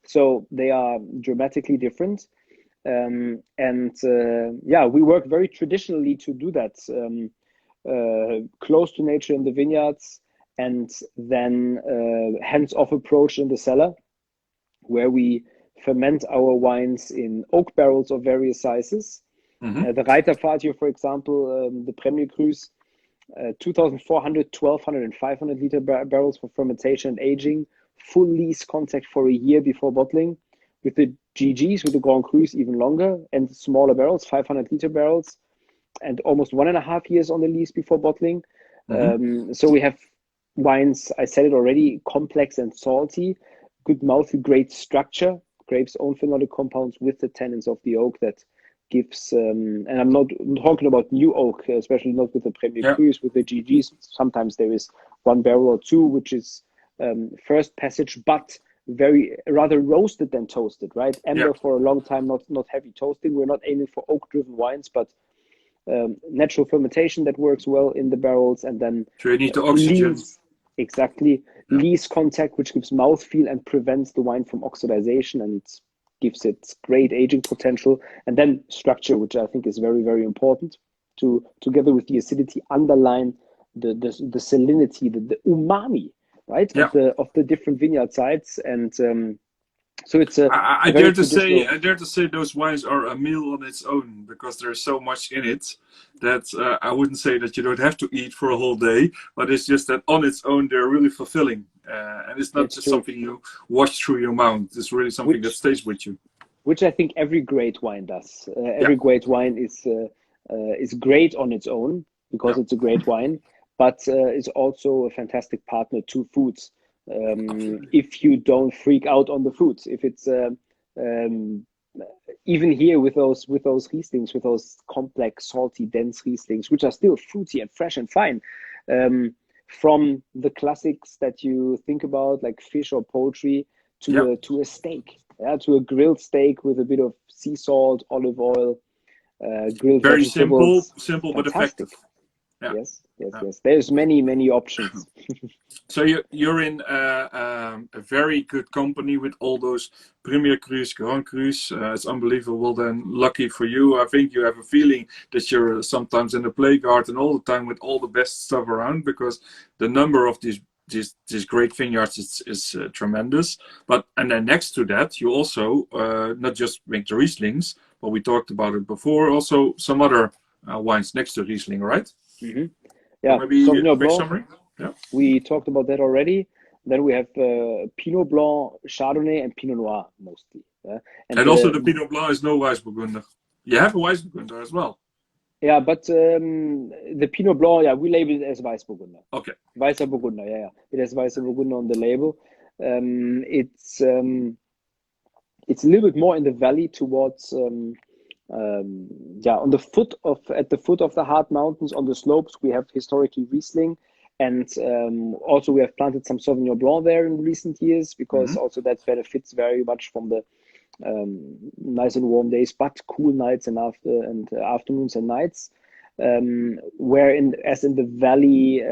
So they are dramatically different. We work very traditionally to do that, close to nature in the vineyards, and then hands-off approach in the cellar, where we ferment our wines in oak barrels of various sizes. The Reiterpfad here, for example, the Premier Crus, 2,400, 1,200, and 500 liter barrels for fermentation and aging, full lease contact for a year before bottling. With the GGs, with the Grand Crus, even longer, and smaller barrels, 500 liter barrels, and almost 1.5 years on the lease before bottling. So we have wines, I said it already, complex and salty, good mouthfeel, great structure, grape's own phenolic compounds with the tannins of the oak that gives, and I'm not talking about new oak, especially not with the Premier Crus, with the GGs. Sometimes there is one barrel or two, which is first passage, but rather roasted than toasted, right? Amber for a long time, not heavy toasting. We're not aiming for oak-driven wines, but natural fermentation that works well in the barrels, and then so you need the oxygen. Lees contact, which gives mouthfeel and prevents the wine from oxidization and gives it great aging potential. And then structure, which I think is very, very important, to together with the acidity underline the salinity, the umami, right, of the different vineyard sites. And so it's I dare to say those wines are a meal on its own, because there's so much in it that I wouldn't say that you don't have to eat for a whole day, but it's just that on its own they're really fulfilling, and it's not just something you wash through your mouth. It's really something that stays with you. Which I think every great wine does. Every great wine is great on its own because it's a great wine, but it's also a fantastic partner to foods. If you don't freak out on the foods, if it's even here with those Rieslings, with those complex, salty, dense Rieslings, which are still fruity and fresh and fine, from the classics that you think about, like fish or poultry, to a steak, to a grilled steak with a bit of sea salt, olive oil, grilled very vegetables. simple but effective. Yes. There's many options. So you're in a very good company with all those Premier Crus, Grand Crus. It's unbelievable. Then lucky for you, I think you have a feeling that you're sometimes in the play garden all the time with all the best stuff around, because the number of these great vineyards is tremendous. And then next to that, you also not just make the Rieslings, but we talked about it before. Also some other wines next to Riesling, right? Mm-hmm. Yeah, maybe a quick summary. Yeah, we talked about that already. Then we have Pinot Blanc, Chardonnay, and Pinot Noir mostly. And also the Pinot Blanc is no Weissburgunder. You have a Weissburgunder as well. Yeah, but the Pinot Blanc, we label it as Weissburgunder. Okay. Weissburgunder, yeah. It has Weissburgunder on the label. It's a little bit more in the valley towards at the foot of the Haardt Mountains on the slopes. We have historically Riesling, and also we have planted some Sauvignon Blanc there in recent years, because also that benefits very much from the nice and warm days, but cool nights and afternoons and nights. As in the valley,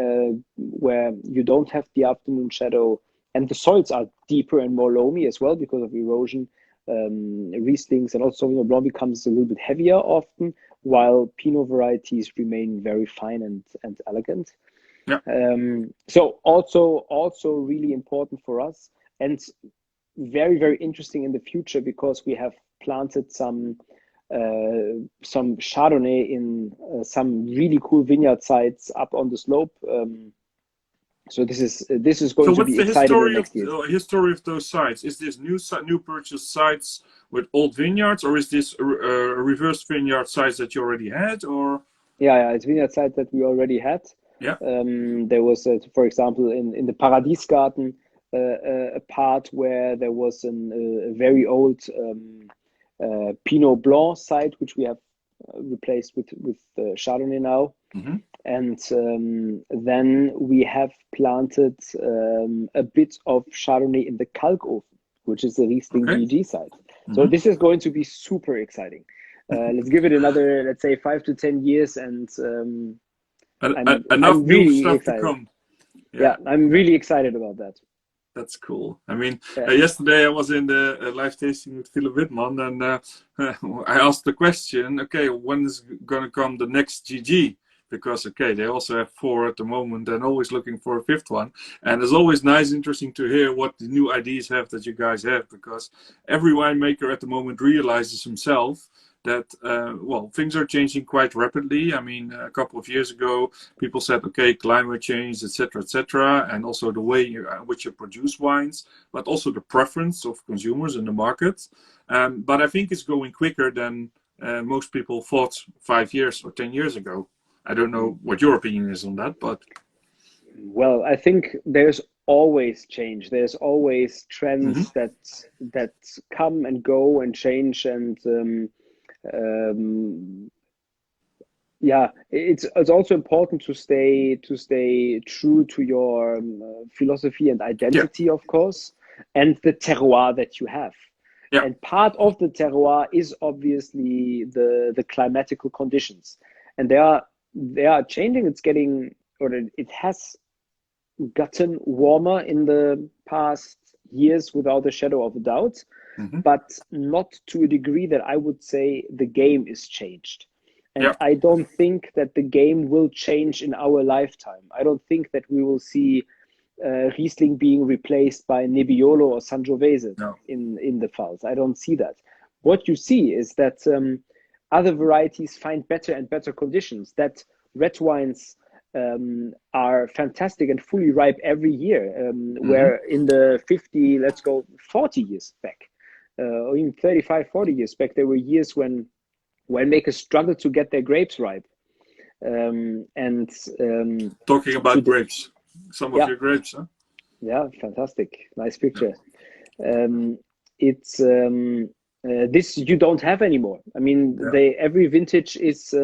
where you don't have the afternoon shadow, and the soils are deeper and more loamy as well because of erosion. Rieslings and also Sauvignon Blanc becomes a little bit heavier often, while Pinot varieties remain very fine and elegant. Yeah. So also really important for us, and very, very interesting in the future, because we have planted some Chardonnay in some really cool vineyard sites up on the slope. So this is going to be exciting in the next years. So history of those sites, is this new purchased sites with old vineyards, or is this a reverse vineyard sites that you already had, or? Yeah, it's vineyard sites that we already had. Yeah. There was, for example, in the Paradiesgarten, a part where there was a very old Pinot Blanc site, which we have replaced with Chardonnay now. Mm-hmm. And then we have planted a bit of Chardonnay in the Kalkofen, which is the Riesling GG site. Mm-hmm. So this is going to be super exciting. Let's give it another, let's say, 5 to 10 years, and enough really new stuff excited. To come. Yeah, I'm really excited about that. That's cool. I mean, yesterday I was in the live tasting with Philip Wittmann, and I asked the question, okay, when is going to come the next GG? Because, they also have 4 at the moment and always looking for a 5th one. And it's always interesting to hear what the new ideas have that you guys have, because every winemaker at the moment realizes himself that, things are changing quite rapidly. I mean, a couple of years ago, people said, climate change, etc., and also the way in which you produce wines, but also the preference of consumers in the market. But I think it's going quicker than most people thought 5 years or 10 years ago. I don't know what your opinion is on that, but... Well, I think there's always change. There's always trends Mm-hmm. that come and go and change, and yeah, it's also important to stay true to your philosophy and Yeah. identity, of course, and the terroir that you have. Yeah. And part of the terroir is obviously the climatical conditions, and they are changing. It's getting, or it has gotten warmer in the past years without a shadow of a doubt, Mm-hmm. but not to a degree that I would say the game is changed. And Yeah. I don't think that the game will change in our lifetime. I don't think that we will see Riesling being replaced by Nebbiolo or Sangiovese No. in the Pfalz. I don't see that. What you see is that other varieties find better and better conditions, that red wines are fantastic and fully ripe every year, Mm-hmm. where in the 50, let's go 40 years back, or even 35, 40 years back, there were years when winemakers struggled to get their grapes ripe. And Talking about today, grapes. Some of yeah, your grapes, huh? yeah, fantastic. Nice Yeah. picture. It's this you don't have anymore. I mean, Yeah. every vintage is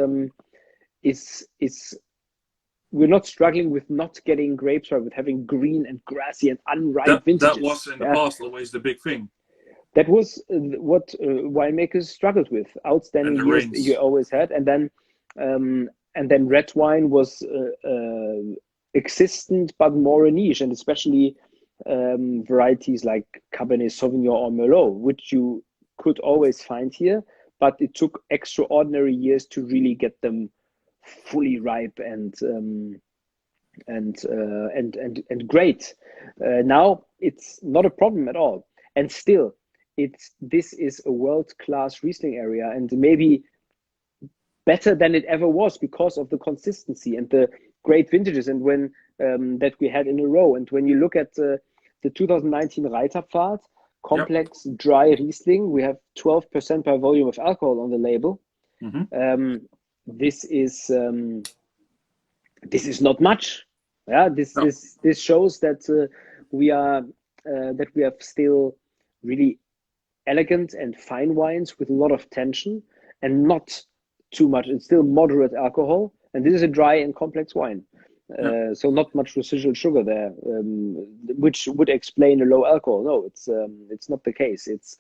we're not struggling with not getting grapes right, with having green and grassy and unripe That vintages. was in the Yeah, past always the big thing. that was what winemakers struggled with. And Outstanding the years you rains. always had, and then red wine was existent but more a niche, and especially varieties like Cabernet Sauvignon or Merlot, which you could always find here, but it took extraordinary years to really get them fully ripe and great. Now it's not a problem at all, and still, this is a world-class Riesling area, and maybe better than it ever was because of the consistency and the great vintages and when that we had in a row. And when you look at the 2019 Reiterpfad Yep. complex dry Riesling, we have 12% by volume of alcohol on the label. Mm-hmm. This is not much. Yeah, No. this shows that we have still really elegant and fine wines with a lot of tension and not too much. It's still moderate alcohol, and this is a dry and complex wine. Yeah. So not much residual sugar there, which would explain a low alcohol. No, it's not the case. It's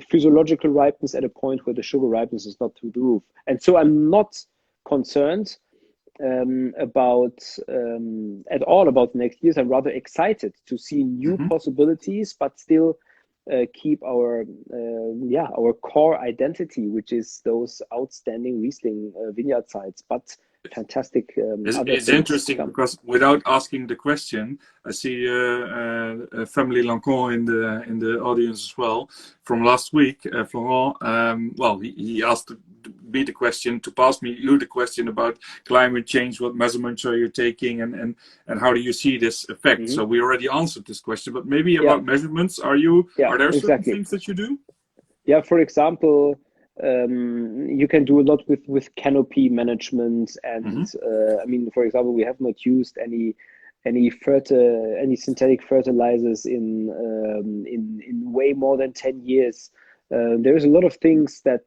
physiological ripeness at a point where the sugar ripeness is not through the roof. And so I'm not concerned about at all about the next years. I'm rather excited to see new Mm-hmm. possibilities, but still keep our core identity, which is those outstanding Riesling vineyard sites, but fantastic other It's things to interesting come. because without asking the question, I see family Lancon in the audience as well from last week. Florent, well, he asked me the question to pass me you the question about climate change. What measurements are you taking, and how do you see this effect? Mm-hmm. So we already answered this question, but maybe Yeah, about measurements. Are yeah, there certain exactly. things that you do? Yeah, for example, you can do a lot with canopy management, and Mm-hmm. I mean, for example, we have not used any synthetic fertilizers in way more than 10 years. There's a lot of things that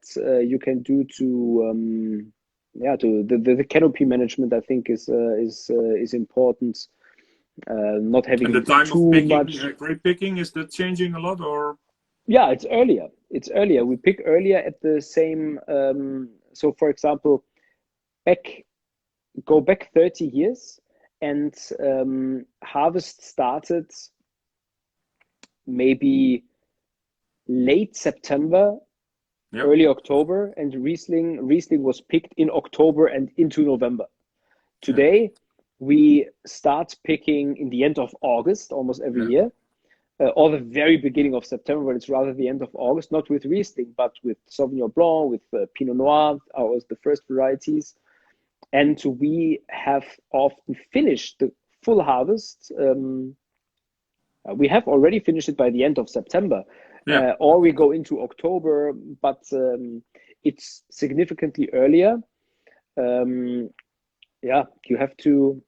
you can do to to the canopy management. I think is important. Not And the having time of too picking, much. grape picking, is that changing a lot, or? Yeah, it's earlier. It's earlier. We pick earlier at the same. So, for example, back go back 30 years, and harvest started maybe late September, Yep. early October, and Riesling was picked in October and into November. Yeah. Today, we start picking in the end of August almost every Yeah. year. Or the very beginning of September, but it's rather the end of August, not with Riesling, but with Sauvignon Blanc, with Pinot Noir, was the first varieties. And we have often finished the full harvest. We have already finished it by the end of September, Yeah. or we go into October, but it's significantly earlier. Yeah, you have to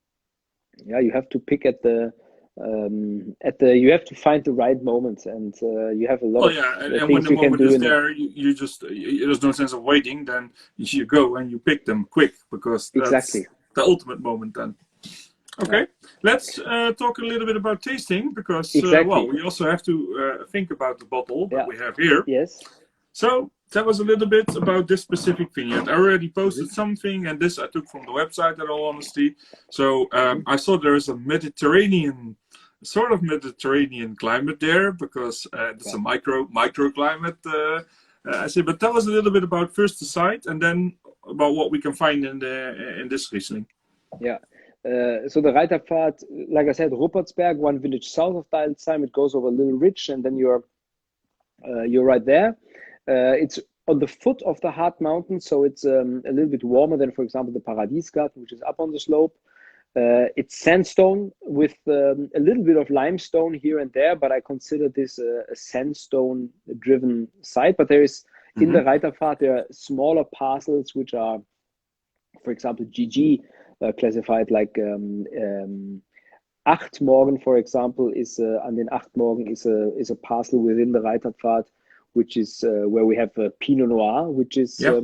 pick at the you have to find the right moment, and you have a lot Well, of yeah, and when things the you can moment do is in it. there, you just there's no sense of waiting. Then you should go and you pick them quick because that's Exactly. the ultimate moment. Then Yeah. okay, let's talk a little bit about tasting because well, Exactly. we also have to think about the bottle that Yeah. we have here. Yes. So tell us a little bit about this specific vineyard. I already posted Hmm. something, and this I took from the website. In all honesty, so Hmm. I saw there is a Mediterranean, sort of Mediterranean climate there because it's Yeah. a microclimate. I say, but tell us a little bit about first the site, and then about what we can find in this Riesling. Yeah. So the Reiterpfad, like I said, Ruppertsberg, one village south of Deidesheim. It goes over a little ridge, and then you're right there. It's on the foot of the Haardt mountain, so it's a little bit warmer than, for example, the Paradiesgarten, which is up on the slope. It's sandstone with a little bit of limestone here and there, but I consider this a sandstone-driven site. But there is, in the Reiterpfad, there are smaller parcels which are, for example, GG classified like Achtmorgen, for example, is an den Achtmorgen is a parcel within the Reiterpfad, which is where we have Pinot Noir, which is Yeah,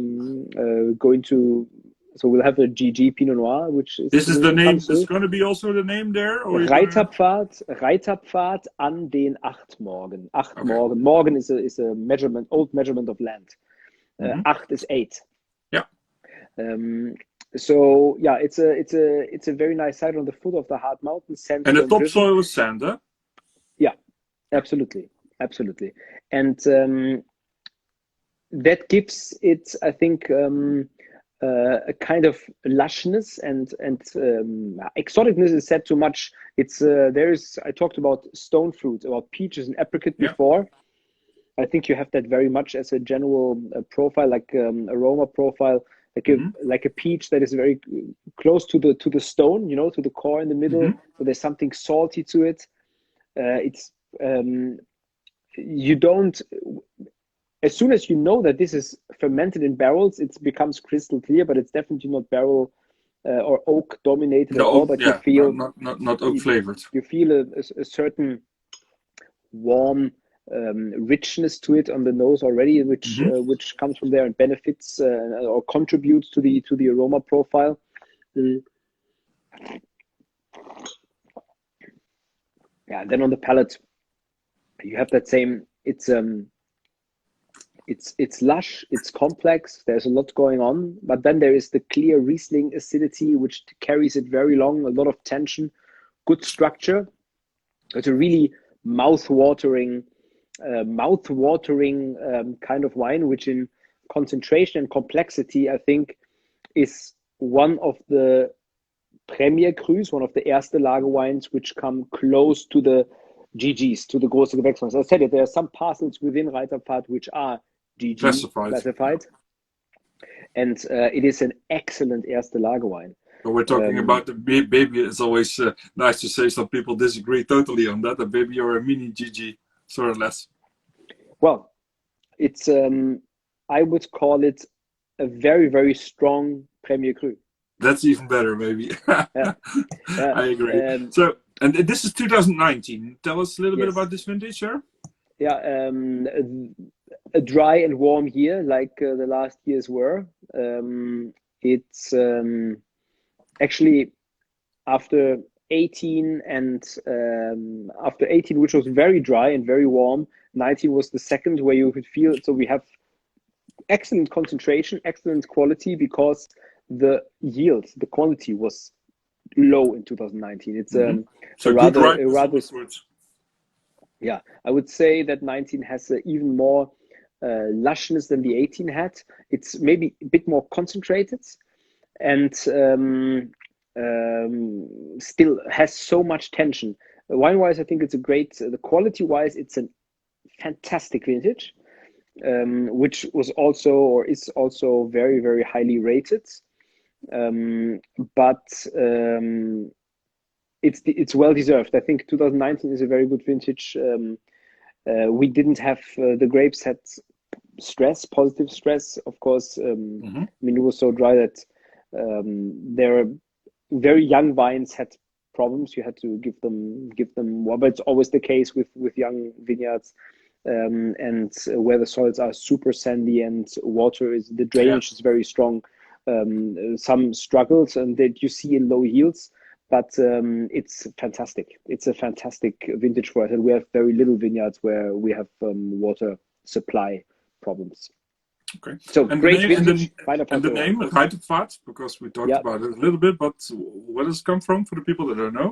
going to. So we'll have a GG Pinot Noir, which this is the name. comes This is through. going to be also the name there, or you're gonna? Reiterpfad an den Achtmorgen. Okay. Achtmorgen. Morgen is a measurement, old measurement of land. Acht is 8. Yeah. So yeah, it's a very nice site on the foot of the Haardt Mountain, And the sandstone driven. topsoil is sand, huh? Yeah, absolutely, and that gives it, I think, a kind of lushness and exoticness is said too much. It's I talked about stone fruit, about peaches and apricot Yeah. before. I think you have that very much as a general profile, like aroma profile, like a peach that is very close to the stone, to the core in the middle. So there's something salty to it. It's you don't. As soon as you know that this is fermented in barrels, it becomes crystal clear. But it's definitely not barrel or oak dominated at all. But you Yeah, feel not oak flavored. you feel a certain warm richness to it on the nose already, which comes from there and benefits or contributes to the aroma profile. Yeah, then on the palate, you have that same. It's lush, it's complex. There's a lot going on, but then there is the clear Riesling acidity, which carries it very long. A lot of tension, good structure. It's a really mouth-watering kind of wine, which in concentration and complexity, I think, is one of the Premier Crus, one of the Erste Lage wines, which come close to the GGs, to the Grosse Gewächshaus. I said it, there are some parcels within Reiterpfad which are GG classified. And it is an excellent Erste Lage wine. So we're talking about the baby. It's always nice to say some people disagree totally on that. A baby or a mini GG, sort of less. Well, it's I would call it a very, very strong Premier Cru. That's even better, maybe. Yeah. I agree. So, and this is 2019. Tell us a little bit about this vintage, sir. Yeah, a dry and warm year, like the last years were. It's actually after 18 and after 18, which was very dry and very warm. 19 was the second where you could feel it. So we have excellent concentration, excellent quality, because the yield, the quality was low in 2019. It's so rather yeah, I would say that 19 has even more lushness than the 18 had. It's maybe a bit more concentrated, and still has so much tension. Wine-wise, I think it's a great. The quality-wise, it's a fantastic vintage, which was also or is also very, very highly rated. But it's well deserved. I think 2019 is a very good vintage. We didn't have the grapes had stress, positive stress, of course. I mean, it was so dry that their very young vines had problems. You had to give them more, but it's always the case with young vineyards. And where the soils are super sandy and the drainage is very strong. Some struggles and that you see in low yields, but it's fantastic. It's a fantastic vintage for us, and we have very little vineyards where we have water supply problems. Okay. So and great the name, vintage. and the name Reiterpfad, because we talked about it a little bit, but where does it come from for the people that don't know?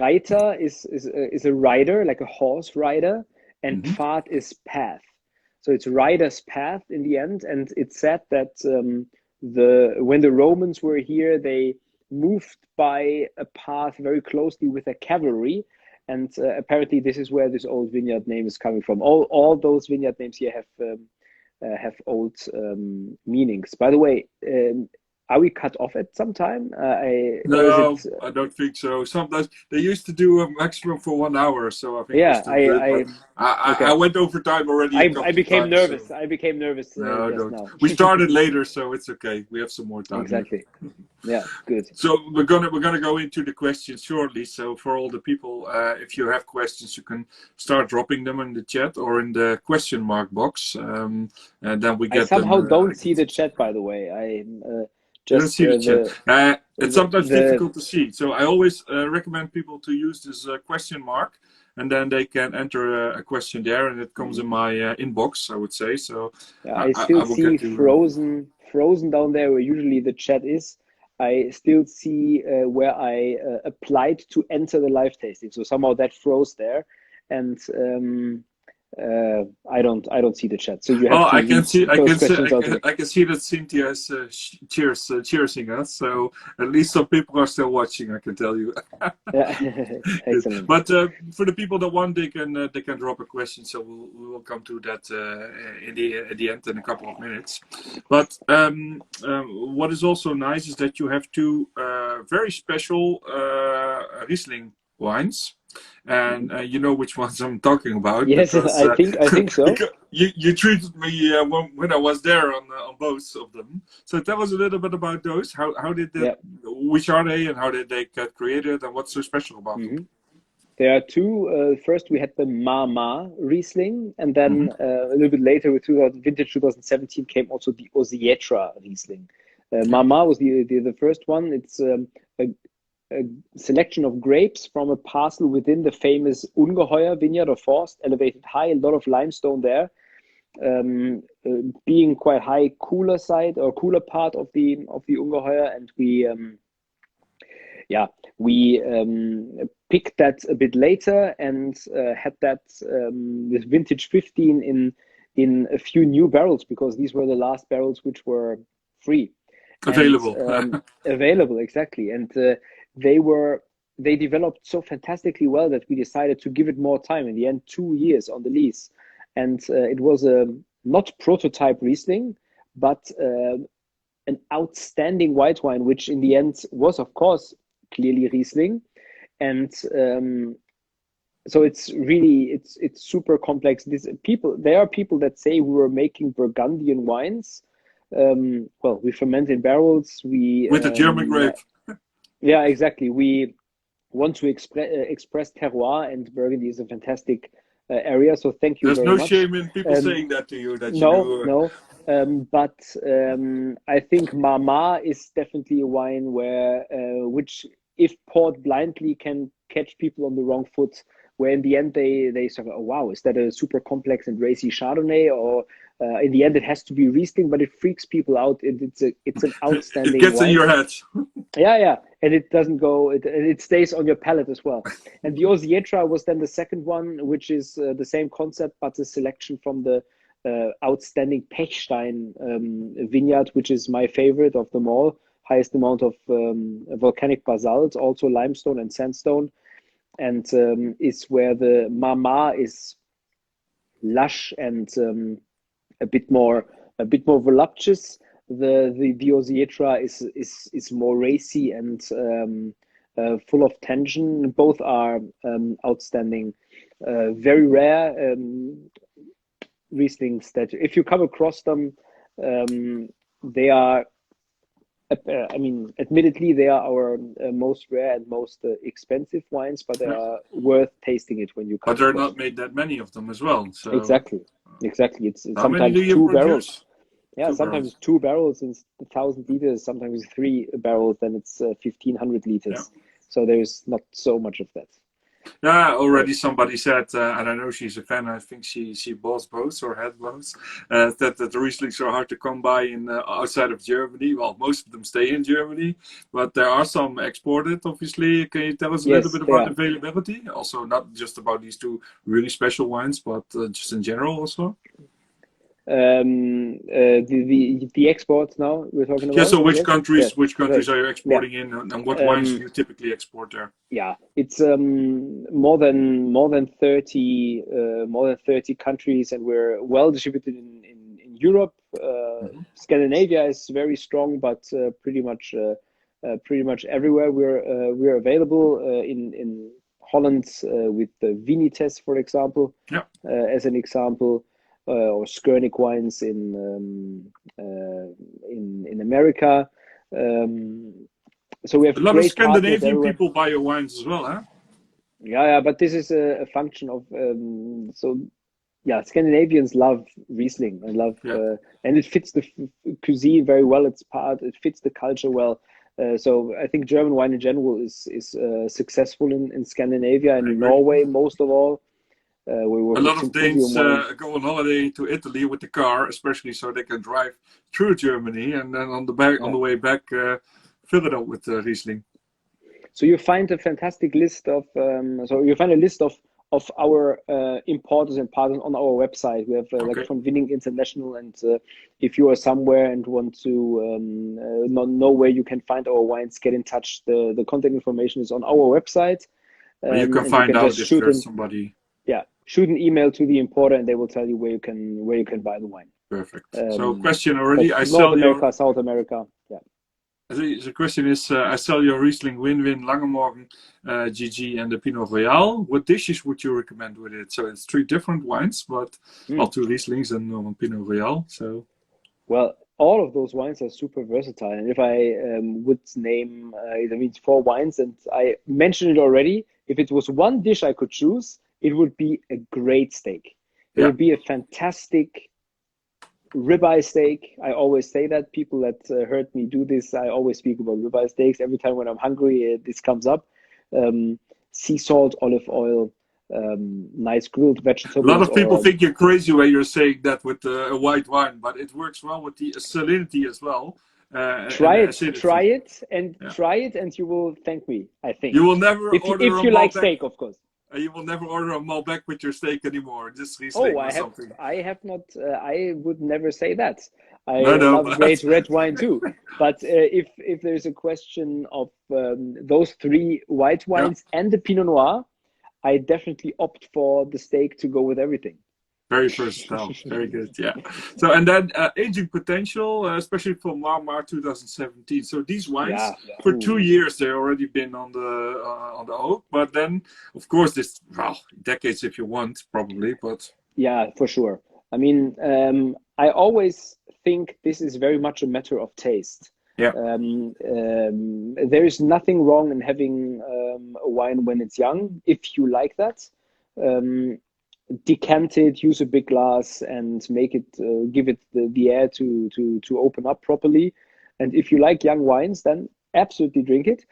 Reiter is a rider, like a horse rider, and Pfad is path. So it's rider's path in the end. And it's said that when the Romans were here, they moved by a path very closely with a cavalry. And apparently this is where this old vineyard name is coming from. All those vineyard names here have old meanings. By the way, are we cut off at some time? No, I don't think so. Sometimes they used to do a maximum for 1 hour, so I think I went over time already. I became nervous. So. I became nervous No, just don't. now. We started later, so it's okay. We have some more time. Exactly. Yeah, good. So we're gonna go into the questions shortly. So for all the people, if you have questions, you can start dropping them in the chat or in the question mark box, and then we get. I somehow don't see the chat, by the way. You don't see the chat. It's sometimes difficult to see. So I always recommend people to use this question mark, and then they can enter a question there, and it comes in my inbox, I would say. So I still see frozen down there where usually the chat is. I still see where I applied to enter the live tasting. So somehow that froze there, and I don't see the chat. So you have to I can see that Cynthia is cheersing us. So at least some people are still watching, I can tell you. Excellent. But for the people that want, they can drop a question. So we will come to that at the end in a couple of minutes. But what is also nice is that you have two very special Riesling wines. And you know which ones I'm talking about. Yes, because, I think so. You treated me when I was there on both of them. So tell us a little bit about those. How did which are they, and how did they get created, and what's so special about them? There are two. First, we had the Mama Riesling, and then a little bit later, with vintage 2017, came also the Osietra Riesling. Mama was the first one. It's a selection of grapes from a parcel within the famous Ungeheuer vineyard of Forst, elevated high, a lot of limestone there, being quite high, cooler side or cooler part of the Ungeheuer, and we picked that a bit later and had that with vintage 15 in a few new barrels, because these were the last barrels which were free. Available, exactly. And they developed so fantastically well that we decided to give it more time. In the end, 2 years on the lease. And it was a not prototype Riesling, but an outstanding white wine, which in the end was, of course, clearly Riesling. And so it's really, it's super complex. There are people that say we were making Burgundian wines. Well, we ferment in barrels. With a German grape. Yeah, exactly. We want to express terroir, and Burgundy is a fantastic area. So thank you very much. There's no shame in people saying that to you. No. But I think Mama is definitely a wine which, if poured blindly, can catch people on the wrong foot. Where in the end they sort of, oh wow, is that a super complex and racy Chardonnay? Or in the end it has to be Riesling, but it freaks people out. It's an outstanding. It gets wine. In your head. Yeah, and it doesn't go. It stays on your palate as well. And the Osietra was then the second one, which is the same concept, but a selection from the outstanding Pechstein vineyard, which is my favorite of them all. Highest amount of volcanic basalt, also limestone and sandstone. And is where the Mama is lush and a bit more voluptuous. The Osietra is more racy and full of tension. Both are outstanding, very rare Rieslings that if you come across them, they are I mean, admittedly, they are our most rare and most expensive wines, but they are worth tasting it when you come But there are across not them. made that many of them as well. So Exactly, exactly. It's how many do sometimes you two barrels. produce? Yeah, Two sometimes barrels. 2 barrels in 1,000 liters, sometimes 3 barrels, then it's 1,500 Yeah. liters. So there's not so much of that. Yeah, Uh, already somebody said, and I know she's a fan. I think she bought both or had both. That the Rieslings are hard to come by in outside of Germany. Well, most of them stay in Germany, but there are some exported. Obviously, can you tell us a little yes, bit they about are. availability? Also, not just about these two really special wines, but just in general also. The exports now we're talking Yeah. about. So, which Yes, yes, countries right. are you Yeah. exporting in, and what wines do Um, you typically export there? yeah, it's more than 30 countries, and we're well distributed in Europe. Hmm. Scandinavia is very strong, but pretty much everywhere we're available. In Holland with the Vinites, for example, Yeah. as an example, or Skurnik wines in America. Um, so we A have lot of great partners Scandinavian everywhere. people buy your wines as well, huh? Yeah, but this is a function of yeah, Scandinavians love Riesling and love Yeah. and it fits the cuisine very well. It fits the culture well. So I think German wine in general is successful in Scandinavia and I in agree. Norway most of all. We A work with lot of Symposium Danes wines. go on holiday to Italy with the car, especially so they can drive through Germany, and then on Yeah. the way back, fill it up with Riesling. So you find a fantastic list of you find a list of our importers and partners on our website. We have like Okay, Von Winning International, and if you are somewhere and want to not know where you can find our wines, get in touch. The contact information is on our website, and you can and you find can just out if there's somebody shoot an email to the importer, and they will tell you where you can buy the wine. perfect. So, question From already. North America, South America, yeah. The question is, I sell your Riesling Win-Win, Langemorgen, GG, and the Pinot Royal. What dishes would you recommend with it? So it's three different wines, but well, Mm. two Rieslings and one Pinot Royal. So Well, all of those wines are super versatile. And if I would name, that means four wines, and I mentioned it already, if it was one dish I could choose, it would be a great steak. It yeah, would be a fantastic ribeye steak. I always say that. People that heard me do this, I always speak about ribeye steaks. Every time when I'm hungry, this comes up. Um, Sea salt, olive oil, nice grilled a lot vegetables, of people or think you're crazy when you're saying that with a white wine, but it works well with the salinity as well and the acidity. and Yeah, try it, and you will thank me, I think. you will never order If a you like Malbec. steak, of course. You will never order a Malbec with your steak anymore. Just Oh, Riesling or something. I have not. I would never say that. No, I no, love but great red wine too. But if there's a question of those three white yeah. wines and the Pinot Noir, I definitely opt for the steak to go with everything. Very versatile. Very good. Yeah. So, and then aging potential, especially for Marmar 2017. So these wines, Yeah. for Ooh. 2 years, they already been on the oak. But then, of course, this well decades if you want, probably. But Yeah, for sure. I mean, I always think this is very much a matter of taste. yeah, There is nothing wrong in having a wine when it's young, if you like that. Um, Decant it, use a big glass, and make it give it the air to open up properly. And if you like young wines, then absolutely drink it.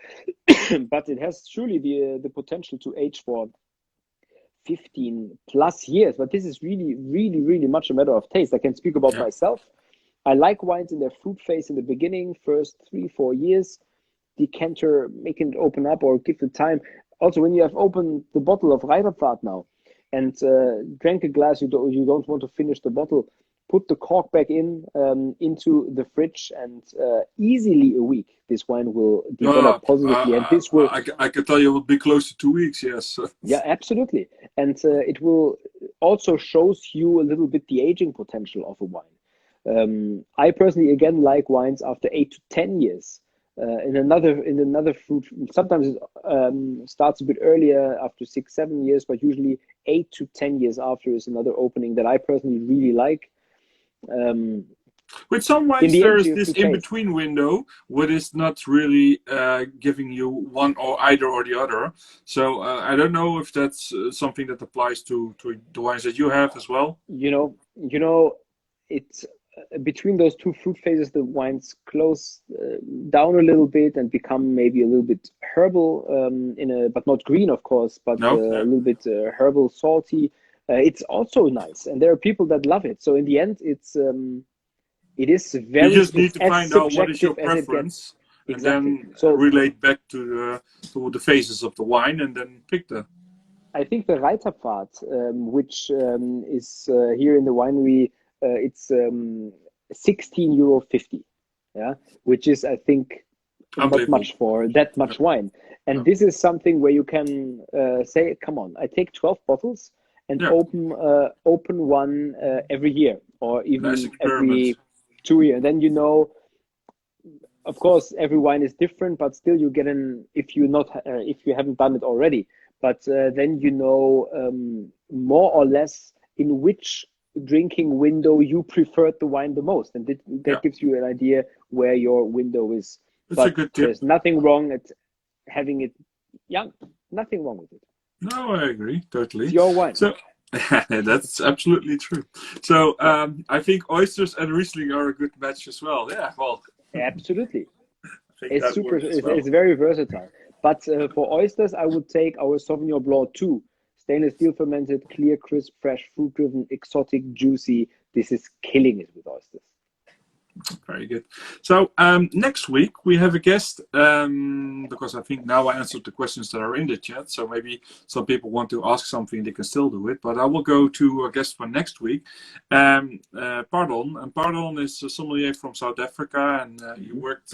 But it has truly the potential to age for 15 plus years. But this is really, really, really much a matter of taste. I can speak about yeah. myself. I like wines in their fruit phase in the beginning, first 3 4 years. Decanter, making it open up or give the time. Also, when you have opened the bottle of Rheinpfad now and drank a glass, you don't want to finish the bottle. Put the cork back into the fridge, and easily a week, this wine will develop positively. And this will, I can tell you it will be close to 2 weeks. Yes. yeah, absolutely. And it will also shows you a little bit the aging potential of a wine. I personally again like wines after 8 to 10 years. In another fruit, sometimes it starts a bit earlier after 6 7 years, but usually 8 to 10 years after is another opening that I personally really like. Um, With some In wines, the end, there is you have this to taste. in-between window, what is not really giving you one or either or the other. So I don't know if that's something that applies to the wines that you have as well. It's between those two fruit phases, the wines close down a little bit and become maybe a little bit herbal, but not green, of course, but No? a little bit herbal, salty. It's also nice, and there are people that love it. So in the end, it is You just need it's to as find out what is your subjective as it gets. preference, and Exactly. then So relate back to the phases of the wine, and then pick the. I think the Reiterpfad, which is here in the winery, it's €16.50, yeah, which is, I think, not much for that much wine. And this is something where you can say, come on, I take 12 bottles and open one every year, or even every 2 years. And then of course, every wine is different, but still you get if you haven't done it already. But then more or less in which drinking window you preferred the wine the most, and that gives you an idea where your window is. That's a good tip. There's nothing wrong at having it young. Nothing wrong with it. No, I agree totally. It's your wine. So that's absolutely true. So I think oysters and Riesling are a good match as well. Yeah, well, absolutely. It's super. It's very versatile. But for oysters, I would take our Sauvignon Blanc 2. Stainless steel fermented, clear, crisp, fresh, fruit-driven, exotic, juicy. This is killing it with oysters. Very good. So next week we have a guest, because I think now I answered the questions that are in the chat. So maybe some people want to ask something, they can still do it. But I will go to a guest for next week. Pardon. And Pardon is a sommelier from South Africa, and you worked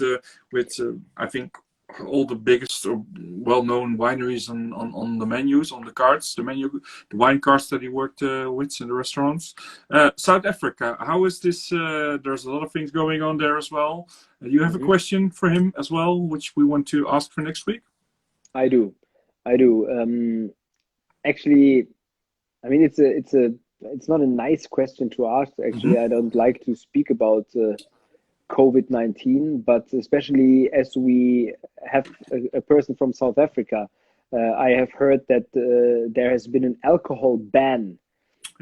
with, I think, all the biggest or well-known wineries on the menus, on the cards, the wine cards that he worked with in the restaurants. South Africa, how is this? There's a lot of things going on there as well. You have a question for him as well, which we want to ask for next week? I do. Actually, I mean, it's not a nice question to ask. Actually, I don't like to speak about COVID-19, but especially as we have a person from South Africa, I have heard that there has been an alcohol ban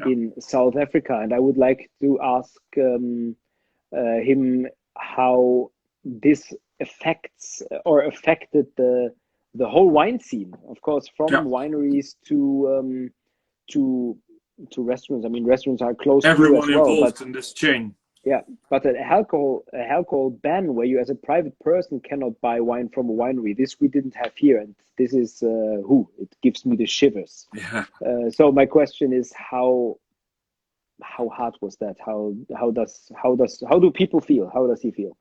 in South Africa, and I would like to ask him how this affected the whole wine scene. Of course, from wineries to restaurants. I mean, restaurants are close to everyone as well, involved in this chain. Yeah, but an alcohol ban where you as a private person cannot buy wine from a winery, this we didn't have here, and this is it gives me the shivers. Yeah. So my question is how hard was that? How do people feel? How does he feel?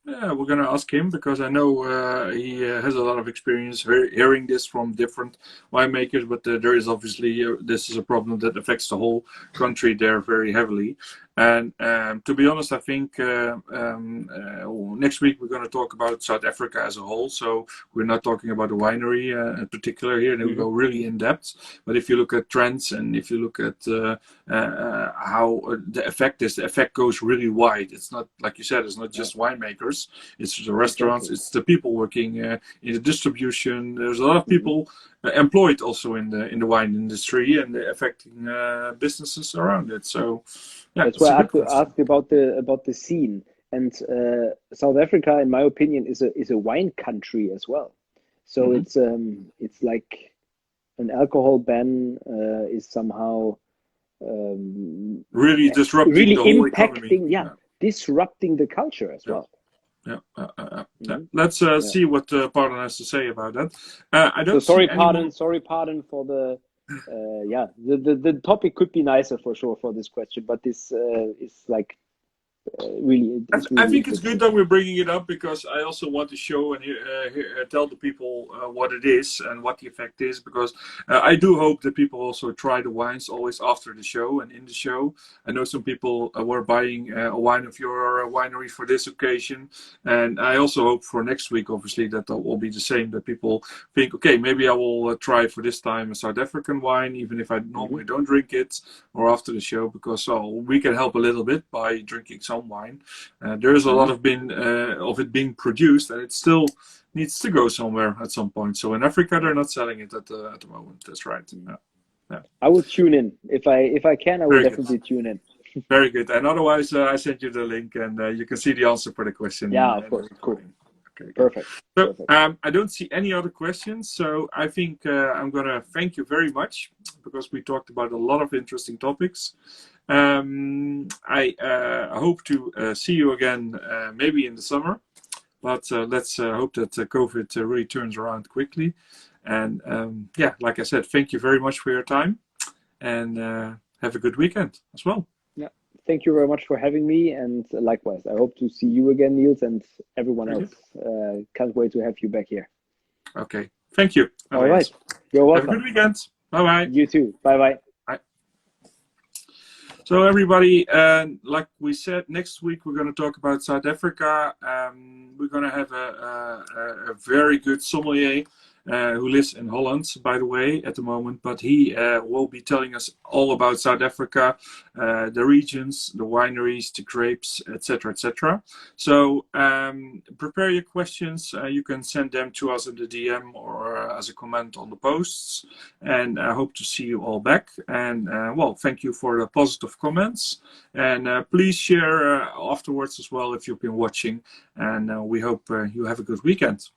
Yeah, we're going to ask him, because I know he has a lot of experience hearing this from different winemakers, but there is obviously, this is a problem that affects the whole country there very heavily. And to be honest, I think next week we're going to talk about South Africa as a whole. So we're not talking about the winery in particular here. They will go really in depth. But if you look at trends, and if you look at how the effect goes really wide. It's not, like you said, it's not just winemakers. It's the restaurants. It's the people working in the distribution. There's a lot of people employed also in the wine industry, and affecting businesses around it. So. Yeah, that's why I asked about the scene, and South Africa, in my opinion, is a wine country as well. So it's like an alcohol ban is somehow really disrupting the whole economy. Disrupting the culture as well. Let's see what Pardon has to say about that. I don't. So sorry, Pardon for the. The topic could be nicer for sure for this question, but this is like really. I think it's good that we're bringing it up, because I also want to show and tell the people what it is and what the effect is, because I do hope that people also try the wines always after the show and in the show. I know some people were buying a wine of your winery for this occasion, and I also hope for next week, obviously, that will be the same, that people think, okay, maybe I will try for this time a South African wine, even if I normally don't drink it, or after the show, because we can help a little bit by drinking some some wine. There is a lot of it being produced, and it still needs to go somewhere at some point. So in Africa, they're not selling it at the moment. That's right. Yeah. I will tune in if I can. I will Very definitely good. tune in. Very good. And otherwise, I sent you the link, and you can see the answer for the question. Yeah, of course. Cool. Okay, perfect. So I don't see any other questions. So I think I'm going to thank you very much because we talked about a lot of interesting topics. I hope to see you again maybe in the summer, but let's hope that COVID really turns around quickly. And yeah, like I said, thank you very much for your time, and have a good weekend as well. Yeah, thank you very much for having me, and likewise, I hope to see you again, Niels, and everyone else. Can't wait to have you back here. Okay, thank you. All right, you're welcome. Have a good weekend. Bye-bye. You too. Bye-bye. So everybody, like we said, next week we're going to talk about South Africa. We're going to have a very good sommelier who lives in Holland, by the way, at the moment. But he will be telling us all about South Africa, the regions, the wineries, the grapes, etc., etc. So prepare your questions. You can send them to us in the DM or as a comment on the posts. And I hope to see you all back. And well, thank you for the positive comments. And please share afterwards as well if you've been watching. And we hope you have a good weekend.